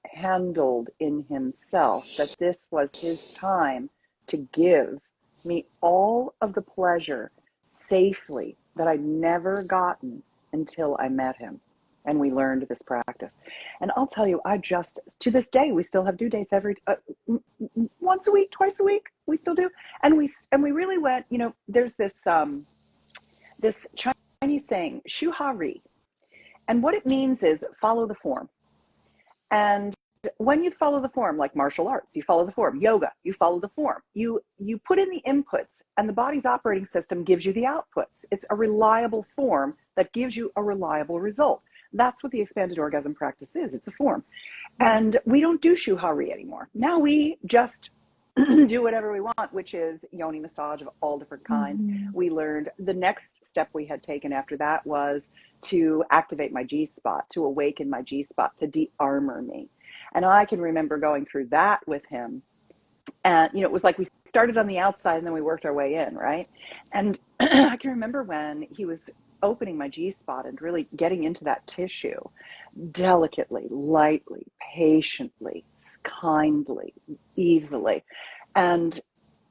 Speaker 2: handled in himself, that this was his time to give me all of the pleasure safely that I'd never gotten until I met him and we learned this practice. And I'll tell you, to this day, we still have due dates once a week, twice a week, we still do. And we really went, there's this Chinese saying, shu ha ri. And what it means is follow the form. And when you follow the form, like martial arts, you follow the form. Yoga, you follow the form. You put in the inputs, and the body's operating system gives you the outputs. It's a reliable form that gives you a reliable result. That's what the expanded orgasm practice is. It's a form. And we don't do shu ha ri anymore. Now we just do whatever we want, which is yoni massage of all different kinds.
Speaker 3: Mhm.
Speaker 2: We learned the next step we had taken after that was to activate my G spot, to awaken my G spot, to de-armor me. And I can remember going through that with him. And, it was like we started on the outside and then we worked our way in, right? And I can remember when he was opening my G spot and really getting into that tissue delicately, lightly, patiently, kindly, easily. And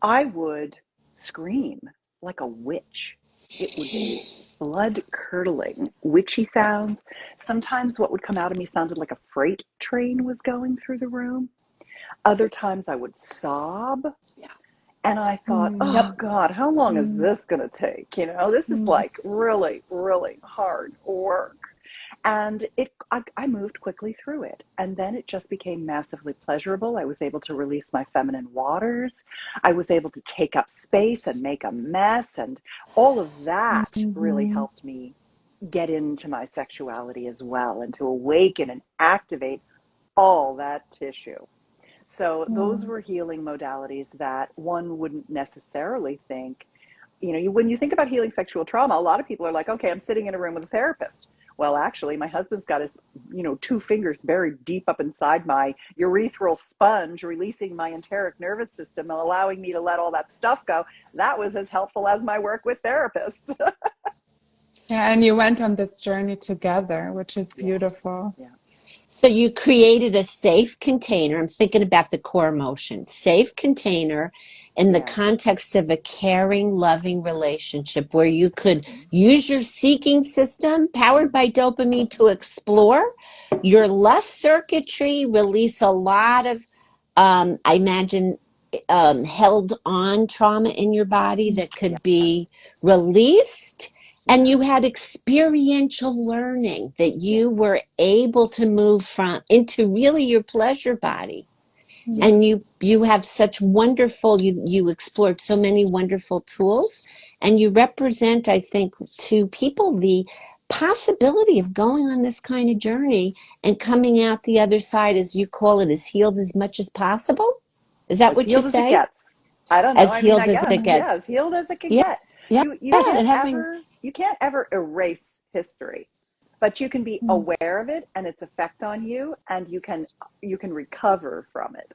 Speaker 2: I would scream like a witch. It would be blood curdling, witchy sounds. Sometimes what would come out of me sounded like a freight train was going through the room. Other times I would sob. And I thought, oh
Speaker 3: Mm.
Speaker 2: God, how long is
Speaker 3: Mm.
Speaker 2: this going to take? This is
Speaker 3: Mm.
Speaker 2: like really, really hard work. And I moved quickly through it. And then it just became massively pleasurable. I was able to release my feminine waters. I was able to take up space and make a mess. And all of that really
Speaker 3: Mhm.
Speaker 2: helped me get into my sexuality as well, and to awaken and activate all that tissue. So those
Speaker 3: Mm.
Speaker 2: were healing modalities that one wouldn't necessarily think. When you think about healing sexual trauma, a lot of people are like, okay, I'm sitting in a room with a therapist. Well, actually, my husband's got his, two fingers buried deep up inside my urethral sponge, releasing my enteric nervous system and allowing me to let all that stuff go. That was as helpful as my work with therapists.
Speaker 3: Yeah, and you went on this journey together, which is
Speaker 2: Yeah,
Speaker 3: beautiful.
Speaker 2: yeah,
Speaker 1: So you created a safe container. I'm thinking about the core emotion. Safe container in the
Speaker 2: yeah.
Speaker 1: context of a caring, loving relationship where you could
Speaker 2: Mm-hmm.
Speaker 1: use your seeking system powered by dopamine to explore your lust circuitry, release a lot of, I imagine, held on trauma in your body that
Speaker 2: Yeah,
Speaker 1: could be released, and
Speaker 2: yeah,
Speaker 1: you had experiential learning that
Speaker 2: yeah,
Speaker 1: you were able to move from into really your pleasure body.
Speaker 2: yeah.
Speaker 1: And you have such wonderful, you explored so many wonderful tools, and you represent, I think, to people the possibility of going on this kind of journey and coming out the other side, as you call it, as healed as much as possible. Is that
Speaker 2: As
Speaker 1: what you
Speaker 2: healed as it
Speaker 1: say?
Speaker 2: gets. I don't know.
Speaker 1: As
Speaker 2: I mean,
Speaker 1: healed
Speaker 2: I
Speaker 1: as
Speaker 2: guess,
Speaker 1: it
Speaker 2: yeah,
Speaker 1: gets.
Speaker 2: as healed as it could
Speaker 1: Yeah.
Speaker 2: get.
Speaker 4: Yeah.
Speaker 2: You
Speaker 4: Yes.
Speaker 2: can't
Speaker 4: And having,
Speaker 2: ever erase history, but you can be
Speaker 3: Mm.
Speaker 2: aware of it and its effect on you, and you can recover from it.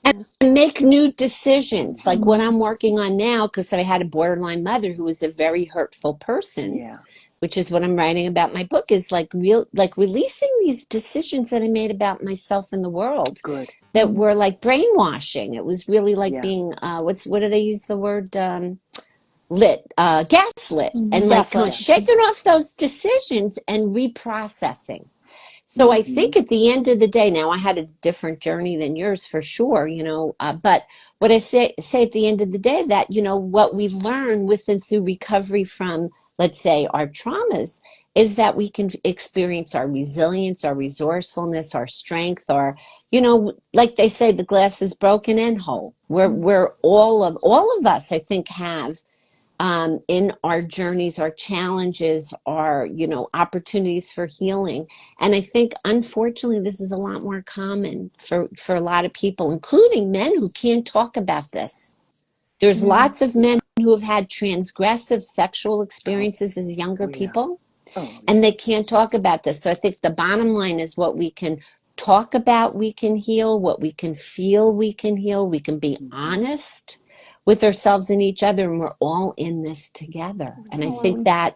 Speaker 1: And make new decisions.
Speaker 2: Mm-hmm.
Speaker 1: Like what
Speaker 3: Mm.
Speaker 1: I'm working on now, because I had a borderline mother who was a very hurtful person,
Speaker 2: Yeah.
Speaker 1: which is what I'm writing about my book, is like releasing these decisions that I made about myself and the world
Speaker 2: Good.
Speaker 1: that
Speaker 3: Mm.
Speaker 1: were like brainwashing. It was really like
Speaker 2: Yeah.
Speaker 1: being what do they use the word, lit, gaslit, and
Speaker 3: Mhm.
Speaker 1: like
Speaker 2: Yeah.
Speaker 1: shaking off those decisions and reprocessing. So I
Speaker 2: Mm-hmm.
Speaker 1: think at the end of the day, now I had a different journey than yours for sure, but what I say at the end of the day, that, what we learn with and through recovery from, let's say, our traumas, is that we can experience our resilience, our resourcefulness, our strength, like they say, the glass is broken and whole. We're all of us, I think, have in our journeys, our challenges, our opportunities for healing. And I think, unfortunately, this is a lot more common for a lot of people, including men who can't talk about this. There's
Speaker 3: Yeah.
Speaker 1: lots of men
Speaker 2: Yeah.
Speaker 1: who have had transgressive sexual
Speaker 2: Oh.
Speaker 1: experiences as
Speaker 2: Oh
Speaker 1: younger
Speaker 2: yeah.
Speaker 1: people,
Speaker 2: Oh
Speaker 1: and
Speaker 2: yeah.
Speaker 1: they can't talk about this. So I think the bottom line is, what we can talk about, we can heal. What we can feel, we can heal. We can be
Speaker 2: Mm-hmm.
Speaker 1: honest with ourselves and each other, and we're all in this together. And I think that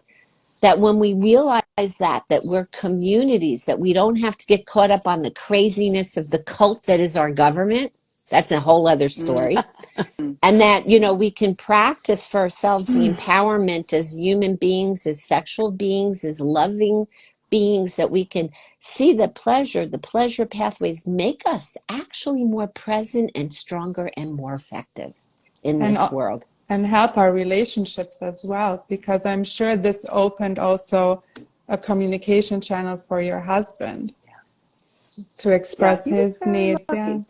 Speaker 1: when we realize that we're communities, that we don't have to get caught up on the craziness of the cult that is our government. That's a whole other story.
Speaker 2: Mm-hmm.
Speaker 1: And that,
Speaker 2: Yeah.
Speaker 1: we can practice for ourselves the empowerment as human beings, as sexual beings, as loving beings, that we can see the pleasure pathways make us actually more present and stronger and more effective in
Speaker 3: And
Speaker 1: this world.
Speaker 3: and help our relationships as well, because I'm sure this opened also a communication channel for your husband to
Speaker 2: Yeah.
Speaker 3: express
Speaker 2: He was
Speaker 3: his
Speaker 2: very
Speaker 3: needs. Yeah.
Speaker 2: lucky.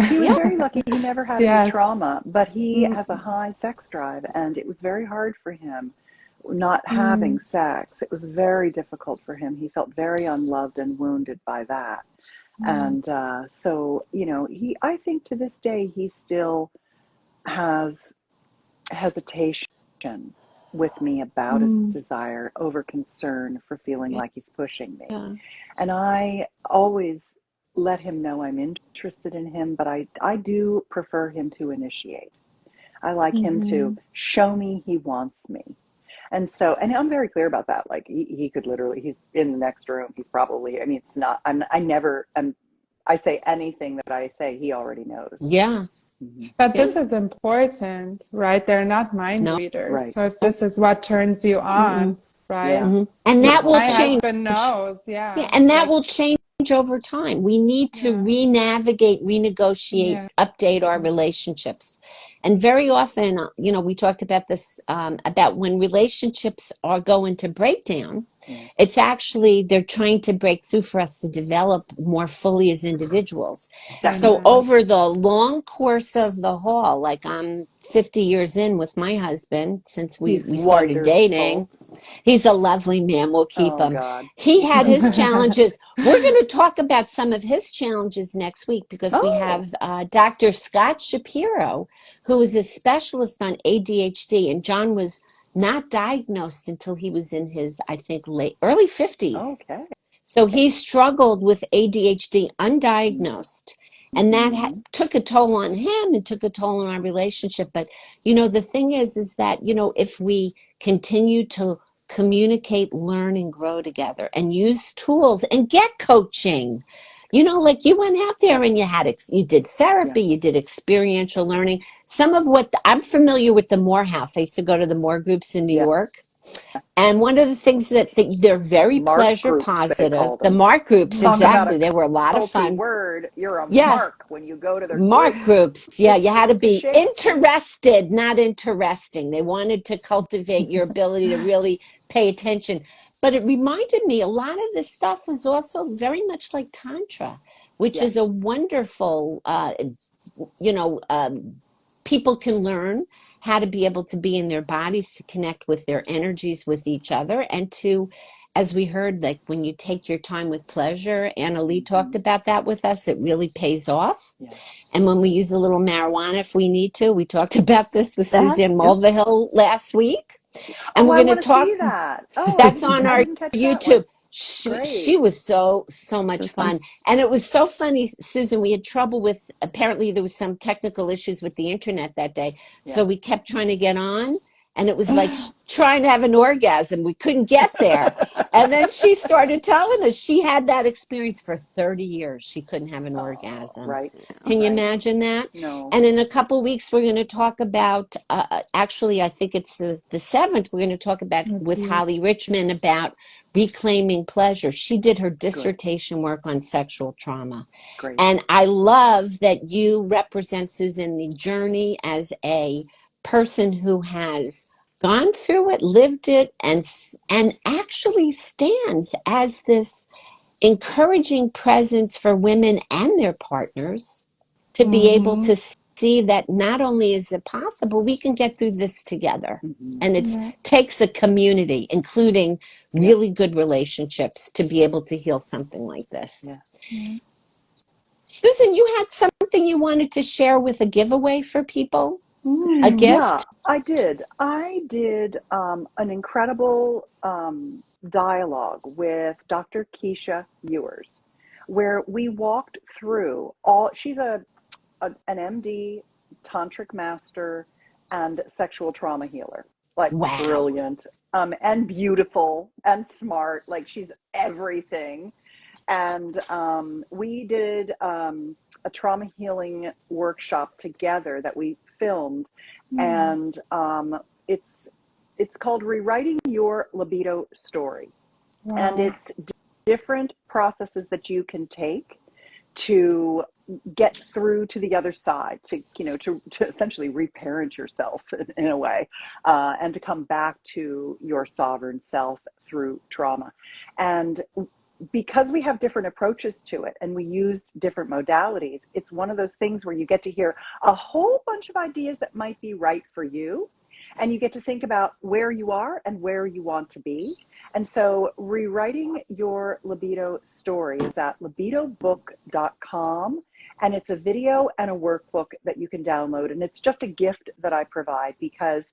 Speaker 2: He was very lucky. He never had any
Speaker 3: Yes.
Speaker 2: trauma, but he has a
Speaker 3: Mm.
Speaker 2: high sex drive, and it was very hard for him not having
Speaker 3: Mm.
Speaker 2: sex. It was very difficult for him. He felt very unloved and wounded by that.
Speaker 3: Mm.
Speaker 2: And so, I think to this day, he still has hesitation with me about his desire over concern for feeling like he's pushing me.
Speaker 1: Yeah.
Speaker 2: And I always let him know I'm interested in him, but I do prefer him to initiate. I like him to show me he wants me. And so, and I'm very clear about that. Like he could literally, he's in the next room. He's probably, I mean, it's not, I say anything that I say, he already knows.
Speaker 1: Yeah.
Speaker 3: But
Speaker 1: Yeah.
Speaker 3: this is important, right? They're not mind
Speaker 1: No.
Speaker 3: readers.
Speaker 2: Right.
Speaker 3: So if this is what turns you on, right?
Speaker 2: Yeah.
Speaker 1: And
Speaker 2: Good
Speaker 1: that will
Speaker 3: My
Speaker 2: point.
Speaker 1: change.
Speaker 3: husband knows,
Speaker 1: Yeah,
Speaker 3: yeah.
Speaker 1: and that
Speaker 3: Like,
Speaker 1: will change over time. We need to
Speaker 3: yeah,
Speaker 1: re-navigate, renegotiate,
Speaker 3: yeah.
Speaker 1: update our relationships. And very often, we talked about this, about when relationships are going to break down,
Speaker 2: Yeah.
Speaker 1: it's actually they're trying to break through for us to develop more fully as individuals. So
Speaker 3: Amen.
Speaker 2: Definitely.
Speaker 1: over the long course of the haul, like I'm 50 years in with my husband since we,
Speaker 2: He's
Speaker 1: we started dating.
Speaker 2: wonderful.
Speaker 1: He's a lovely man. We'll keep
Speaker 2: Oh
Speaker 1: him.
Speaker 2: God.
Speaker 1: He had his challenges. We're going to talk about some of his challenges next week because we
Speaker 2: Oh,
Speaker 1: have Dr. Scott Shapiro, who is a specialist on ADHD. And John was not diagnosed until he was in his, I think, early 50s.
Speaker 2: okay.
Speaker 1: So he struggled with ADHD undiagnosed. And that
Speaker 2: Mm-hmm.
Speaker 1: took a toll on him and took a toll on our relationship. But, the thing is that, if we continue to communicate, learn, and grow together and use tools and get coaching, like you went out there
Speaker 2: Yeah.
Speaker 1: and you did
Speaker 2: Yeah.
Speaker 1: therapy, you did experiential learning. Some of what I'm familiar with the Moore House. I used to go to the Moore groups in New
Speaker 2: Yeah.
Speaker 1: York. And one of the things that they're very
Speaker 2: Mark
Speaker 1: pleasure
Speaker 2: groups, they
Speaker 1: positive.
Speaker 2: called
Speaker 1: The
Speaker 2: them.
Speaker 1: Mark groups,
Speaker 2: Talk about
Speaker 1: exactly.
Speaker 2: a
Speaker 1: They were a lot of
Speaker 2: culty
Speaker 1: fun.
Speaker 2: word. You're a
Speaker 1: Yeah,
Speaker 2: mark when you go to their
Speaker 1: Mark
Speaker 2: group.
Speaker 1: groups. Yeah, you
Speaker 2: It's
Speaker 1: had to
Speaker 2: a
Speaker 1: be
Speaker 2: shame.
Speaker 1: interested, not interesting. They wanted to cultivate your ability to really pay attention. But it reminded me a lot of this stuff is also very much like Tantra, which
Speaker 2: Yeah.
Speaker 1: is a wonderful, you know, um, people can learn how to be able to be in their bodies, to connect with their energies with each other, and to, as we heard, like when you take your time with pleasure, Anna Lee talked
Speaker 2: Mm-hmm.
Speaker 1: about that with us, it really pays off.
Speaker 2: Yes.
Speaker 1: And when we use a little marijuana, if we need to, we talked about this with
Speaker 4: That's
Speaker 1: Suzanne
Speaker 4: good.
Speaker 1: Mulvihill last week. And
Speaker 2: Oh,
Speaker 1: we're
Speaker 2: I
Speaker 1: going to
Speaker 2: want to
Speaker 1: talk,
Speaker 2: see that. Oh,
Speaker 1: that's on
Speaker 2: I
Speaker 1: our
Speaker 2: didn't catch that
Speaker 1: YouTube.
Speaker 2: one.
Speaker 1: She
Speaker 2: Great.
Speaker 1: was so much
Speaker 4: Super fun.
Speaker 1: fun. And it was so funny, Susan. We had trouble with, apparently, there was some technical issues with the internet that day. So we
Speaker 2: Yes.
Speaker 1: kept trying to get on. And it was like trying to have an orgasm. We couldn't get there. And then she started telling us she had that experience for 30 years. She couldn't have an
Speaker 2: Oh,
Speaker 1: orgasm.
Speaker 2: right.
Speaker 1: Can you
Speaker 2: Right.
Speaker 1: imagine that?
Speaker 2: No.
Speaker 1: And in a couple weeks, we're going to talk about, actually, I think it's the 7th, we're going to talk about
Speaker 3: Oh,
Speaker 1: with
Speaker 3: dear.
Speaker 1: Holly Richmond about reclaiming pleasure. She did her
Speaker 2: Good.
Speaker 1: dissertation work on sexual trauma.
Speaker 2: Great.
Speaker 1: And I love that you represent, Susan, the journey as a person who has gone through it, lived it, and actually stands as this encouraging presence for women and their partners to be able
Speaker 3: Mm-hmm.
Speaker 1: to see that not only is it possible, we can get through this together.
Speaker 2: Mm-hmm.
Speaker 1: And it
Speaker 3: Yeah.
Speaker 1: takes a community, including
Speaker 2: Yeah.
Speaker 1: really good relationships, to be able to heal something like this.
Speaker 2: Yeah.
Speaker 3: Yeah.
Speaker 1: Susan, you had something you wanted to share with a giveaway for people? A
Speaker 2: Yeah,
Speaker 1: gift?
Speaker 2: I did an incredible dialogue with Dr. Keisha Ewers, where we walked through all. She's an MD, tantric master, and sexual trauma healer. Like
Speaker 1: Wow.
Speaker 2: brilliant, and beautiful and smart. Like she's everything. And we did a trauma healing workshop together that we filmed,
Speaker 3: Mm.
Speaker 2: and it's called Rewriting Your Libido Story, and
Speaker 3: Wow.
Speaker 2: it's different processes that you can take to get through to the other side, to to essentially reparent yourself in a way, and to come back to your sovereign self through trauma. And because we have different approaches to it and we used different modalities, it's one of those things where you get to hear a whole bunch of ideas that might be right for you. and you get to think about where you are and where you want to be. And so rewriting your libido story is at libidobook.com, and it's a video and a workbook that you can download, and it's just a gift that I provide because,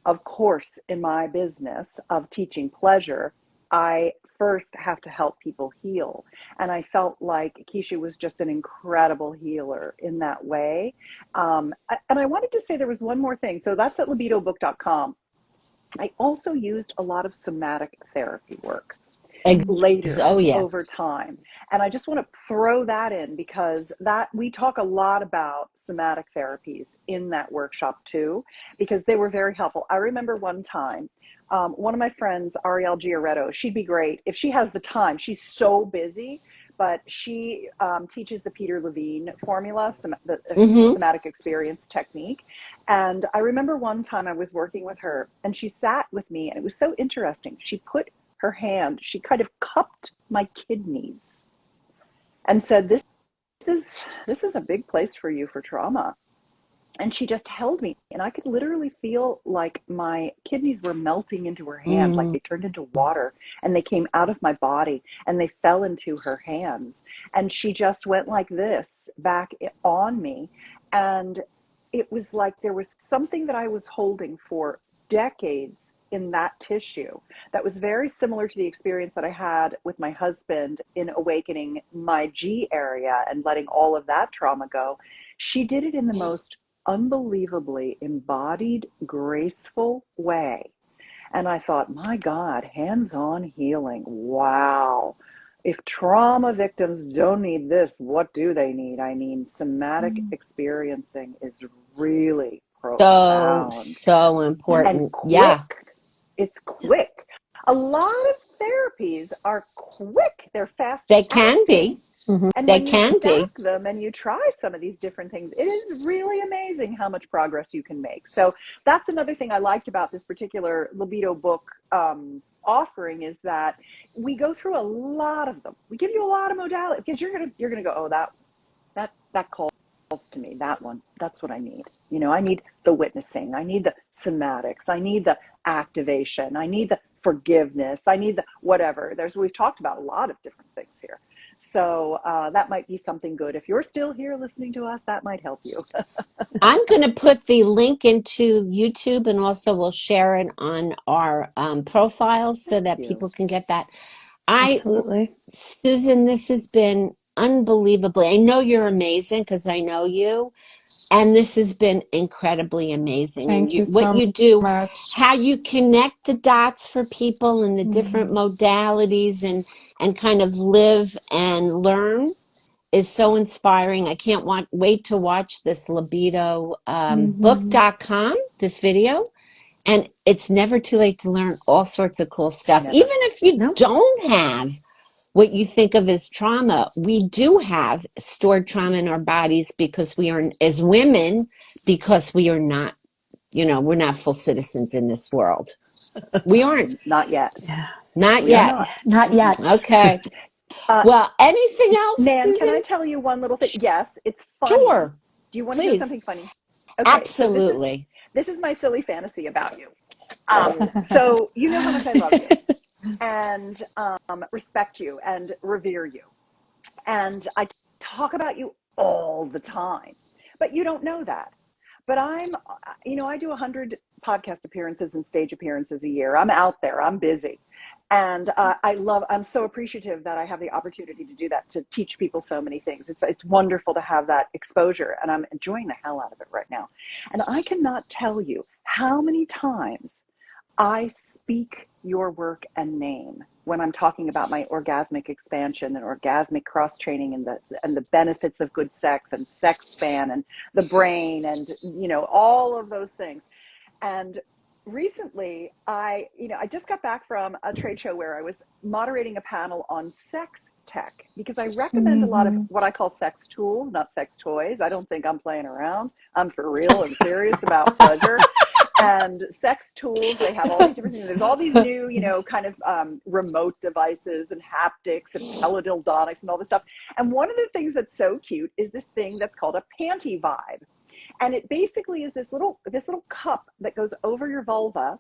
Speaker 2: of course, in my business of teaching pleasure, I first have to help people heal. And I felt like Keisha was just an incredible healer in that way. And I wanted to say there was one more thing. So that's at libidobook.com. I also used a lot of somatic therapy work later
Speaker 1: Oh,
Speaker 2: over
Speaker 1: yes.
Speaker 2: time. And I just want to throw that in because that we talk a lot about somatic therapies in that workshop too, because they were very helpful. I remember one time, one of my friends, Ariel Giaretto, she'd be great if she has the time. She's so busy, but she teaches the Peter Levine formula, the
Speaker 1: Mm-hmm.
Speaker 2: somatic experience technique. And I remember one time I was working with her and she sat with me, and it was so interesting. She put her hand, she kind of cupped my kidneys and said, this is a big place for you for trauma. And she just held me, and I could literally feel like my kidneys were melting into her hand, like
Speaker 1: Mm.
Speaker 2: they turned into water, and they came out of my body and they fell into her hands. And she just went like this back on me. And it was like there was something that I was holding for decades in that tissue that was very similar to the experience that I had with my husband in awakening my G area and letting all of that trauma go. She did it in the most unbelievably embodied, graceful way. And I thought, my God, hands-on healing. Wow. If trauma victims don't need this, what do they need? I mean, somatic experiencing is really
Speaker 1: So,
Speaker 2: profound
Speaker 1: so
Speaker 2: and
Speaker 1: important. Yeah,
Speaker 2: quick. It's quick. A lot of therapies are quick, they're fast
Speaker 1: they can
Speaker 2: acting.
Speaker 1: be. Hmm.
Speaker 2: And
Speaker 1: They
Speaker 2: when you
Speaker 1: can
Speaker 2: stack
Speaker 1: be.
Speaker 2: them and you try some of these different things, it is really amazing how much progress you can make. So that's another thing I liked about this particular libido book offering, is that we go through a lot of them. We give you a lot of modalities because you're gonna go, oh, that calls to me, that one, that's what I need. I need the witnessing, I need the somatics, I need the activation, I need the forgiveness, I need the whatever. We've talked about a lot of different things here. So that might be something good. If you're still here listening to us, that might help you.
Speaker 1: I'm going to put the link into YouTube, and also we'll share it on our profiles so
Speaker 2: Thank
Speaker 1: that
Speaker 2: you.
Speaker 1: people can get that. I,
Speaker 4: Absolutely.
Speaker 1: Susan, this has been unbelievably. I know you're amazing because I know you, and this has been incredibly amazing. And
Speaker 3: Thank you
Speaker 1: what
Speaker 3: so
Speaker 1: you do,
Speaker 3: much.
Speaker 1: how you connect the dots for people and the different
Speaker 3: Mhm.
Speaker 1: modalities, and kind of live and learn is so inspiring. I can't wait to watch this libido
Speaker 3: Mhm.
Speaker 1: book.com, this video. And it's never too late to learn all sorts of cool stuff. Even
Speaker 2: Never.
Speaker 1: if you
Speaker 4: Nope.
Speaker 1: don't have what you think of as trauma, we do have stored trauma in our bodies because we are, as women, because we are not, we're not full citizens in this world. We aren't.
Speaker 2: Not yet.
Speaker 4: Yeah.
Speaker 1: Not
Speaker 2: We are
Speaker 1: yet.
Speaker 2: not.
Speaker 4: Not
Speaker 2: Mm-mm.
Speaker 4: yet.
Speaker 1: Okay.
Speaker 2: Uh,
Speaker 1: Well, anything else,
Speaker 2: Nan, can I
Speaker 1: Susan?
Speaker 2: tell you one little thing? Yes, it's funny.
Speaker 1: Sure.
Speaker 2: Do you want to hear
Speaker 1: Please.
Speaker 2: something funny? Okay, so this is
Speaker 1: Absolutely.
Speaker 2: this is my silly fantasy about you. So you know how much I love you and respect you and revere you. And I talk about you all the time, but you don't know that. But I do 100 podcast appearances and stage appearances a year. I'm out there, I'm busy. And I'm so appreciative that I have the opportunity to do that, to teach people so many things. It's wonderful to have that exposure, and I'm enjoying the hell out of it right now. And I cannot tell you how many times I speak your work and name when I'm talking about my orgasmic expansion and orgasmic cross training and the benefits of good sex and sex span and the brain and all of those things. And recently I just got back from a trade show where I was moderating a panel on sex tech, because I recommend a lot of
Speaker 3: Mhm.
Speaker 2: what I call sex tools, not sex toys. I don't think I'm playing around. I'm for real and serious about pleasure. And sex tools, they have all these different things. There's all these new, kind of remote devices and haptics and teledildonics and all this stuff. And one of the things that's so cute is this thing that's called a panty vibe. And it basically is this little cup that goes over your vulva,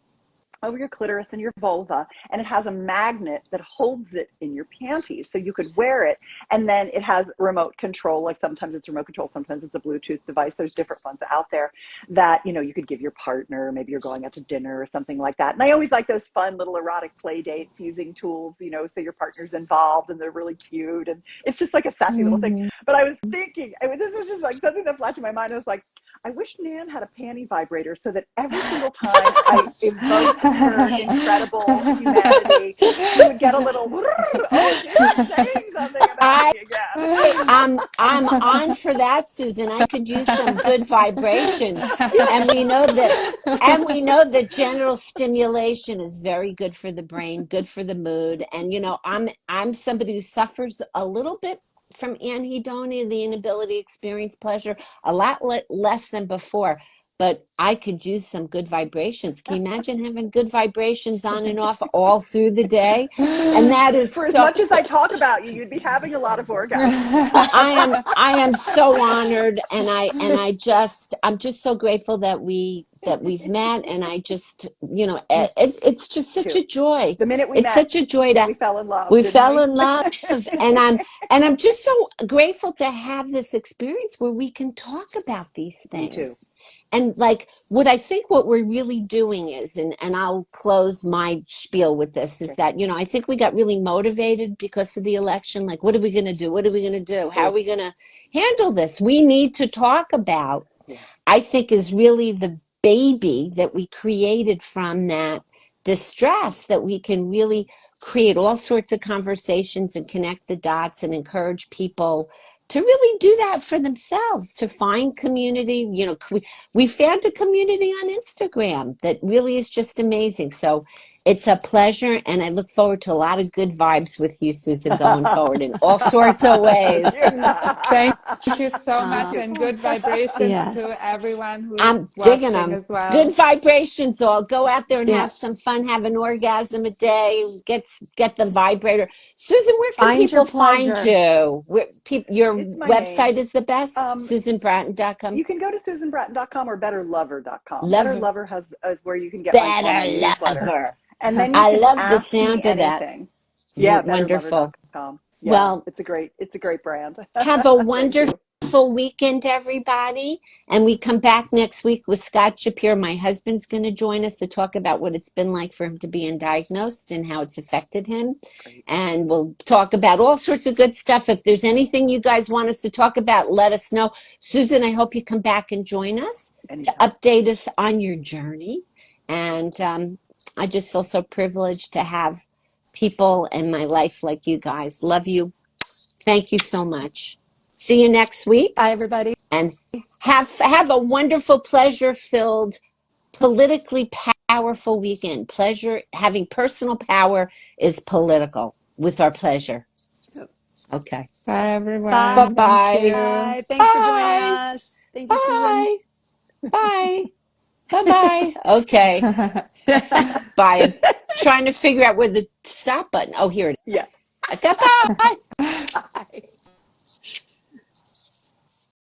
Speaker 2: over your clitoris and your vulva, and it has a magnet that holds it in your panties so you could wear it. And then it has remote control. Like sometimes it's remote control, sometimes it's a Bluetooth device. There's different ones out there that, you could give your partner. Maybe you're going out to dinner or something like that. And I always like those fun little erotic play dates using tools, so your partner's involved and they're really cute, and it's just like a sassy little thing. But I was thinking, this was just like something that flashed in my mind. I was like, I wish Nan had a panty vibrator so that every single time I evoked her incredible humanity, she would get a little, oh, she's saying something about me again.
Speaker 1: I'm on for that, Susan. I could use some good vibrations. And we know that genital stimulation is very good for the brain, good for the mood. And I'm somebody who suffers a little bit from anhedonia, the inability to experience pleasure, a lot less than before. But I could use some good vibrations. Can you imagine having good vibrations on and off all through the day? And that is
Speaker 2: For as
Speaker 1: so.
Speaker 2: much as I talk about you, you'd be having a lot of orgasms.
Speaker 1: Well, I am so honored, and I'm just so grateful that we've met, and I just it's just such a joy.
Speaker 2: The minute we
Speaker 1: It's
Speaker 2: met,
Speaker 1: such a joy to
Speaker 2: we fell in love,
Speaker 1: we
Speaker 2: didn't
Speaker 1: fell
Speaker 2: we?
Speaker 1: in love, and I'm just so grateful to have this experience where we can talk about these
Speaker 2: Me too.
Speaker 1: things. And like what we're really doing is, and I'll close my spiel with this, is that, I think we got really motivated because of the election. Like, what are we going to do? What are we going to do? How are we going to handle this? We need to talk about, I think, is really the baby that we created from that distress, that we can really create all sorts of conversations and connect the dots and encourage people to really do that for themselves, to find community. We found a community on Instagram that really is just amazing. So it's a pleasure, and I look forward to a lot of good vibes with you, Susan, going forward in all sorts of ways.
Speaker 3: Thank you so much, and good vibrations to
Speaker 4: Yes.
Speaker 3: everyone who's
Speaker 1: I'm digging
Speaker 3: watching
Speaker 1: them.
Speaker 3: as well.
Speaker 1: Good vibrations, all. Go out there and have
Speaker 4: Yes.
Speaker 1: some fun, have an orgasm a day. Get the vibrator. Susan, where can
Speaker 4: Find your
Speaker 1: people find
Speaker 4: pleasure.
Speaker 1: you? Your
Speaker 2: It's my
Speaker 1: website
Speaker 2: name.
Speaker 1: is the best? SusanBratton.com.
Speaker 2: You can go to SusanBratton.com or BetterLover.com.
Speaker 1: Lover.
Speaker 2: BetterLover is where you can get my
Speaker 1: Better
Speaker 2: newsletter.
Speaker 1: lover.
Speaker 2: And then you
Speaker 1: I
Speaker 2: can
Speaker 1: love the
Speaker 2: ask me
Speaker 1: sound of that.
Speaker 2: anything. Yeah,
Speaker 1: Wonderful.
Speaker 2: BetterLover.com. Yeah,
Speaker 1: Well,
Speaker 2: it's a great brand.
Speaker 1: have a
Speaker 2: Thank you.
Speaker 1: wonderful weekend, everybody. And we come back next week with Scott Shapiro. My husband's going to join us to talk about what it's been like for him to be undiagnosed and how it's affected him.
Speaker 2: Great.
Speaker 1: And we'll talk about all sorts of good stuff. If there's anything you guys want us to talk about, let us know. Susan, I hope you come back and join us
Speaker 2: Anytime.
Speaker 1: to update us on your journey. And I just feel so privileged to have people in my life like you guys. Love you. Thank you so much. See you next week.
Speaker 4: Bye, everybody.
Speaker 1: And have a wonderful, pleasure-filled, politically powerful weekend. Pleasure, having personal power is political with our pleasure. Okay.
Speaker 3: Bye, everyone.
Speaker 4: Bye.
Speaker 1: Bye-bye.
Speaker 3: Thank you.
Speaker 4: Bye. Thanks for joining
Speaker 1: Bye.
Speaker 4: us. Thank you, Susan.
Speaker 1: Bye. Bye. Bye-bye. Okay. Bye. I'm trying to figure out where the stop button. Oh, here it is.
Speaker 2: Yes.
Speaker 1: Goodbye.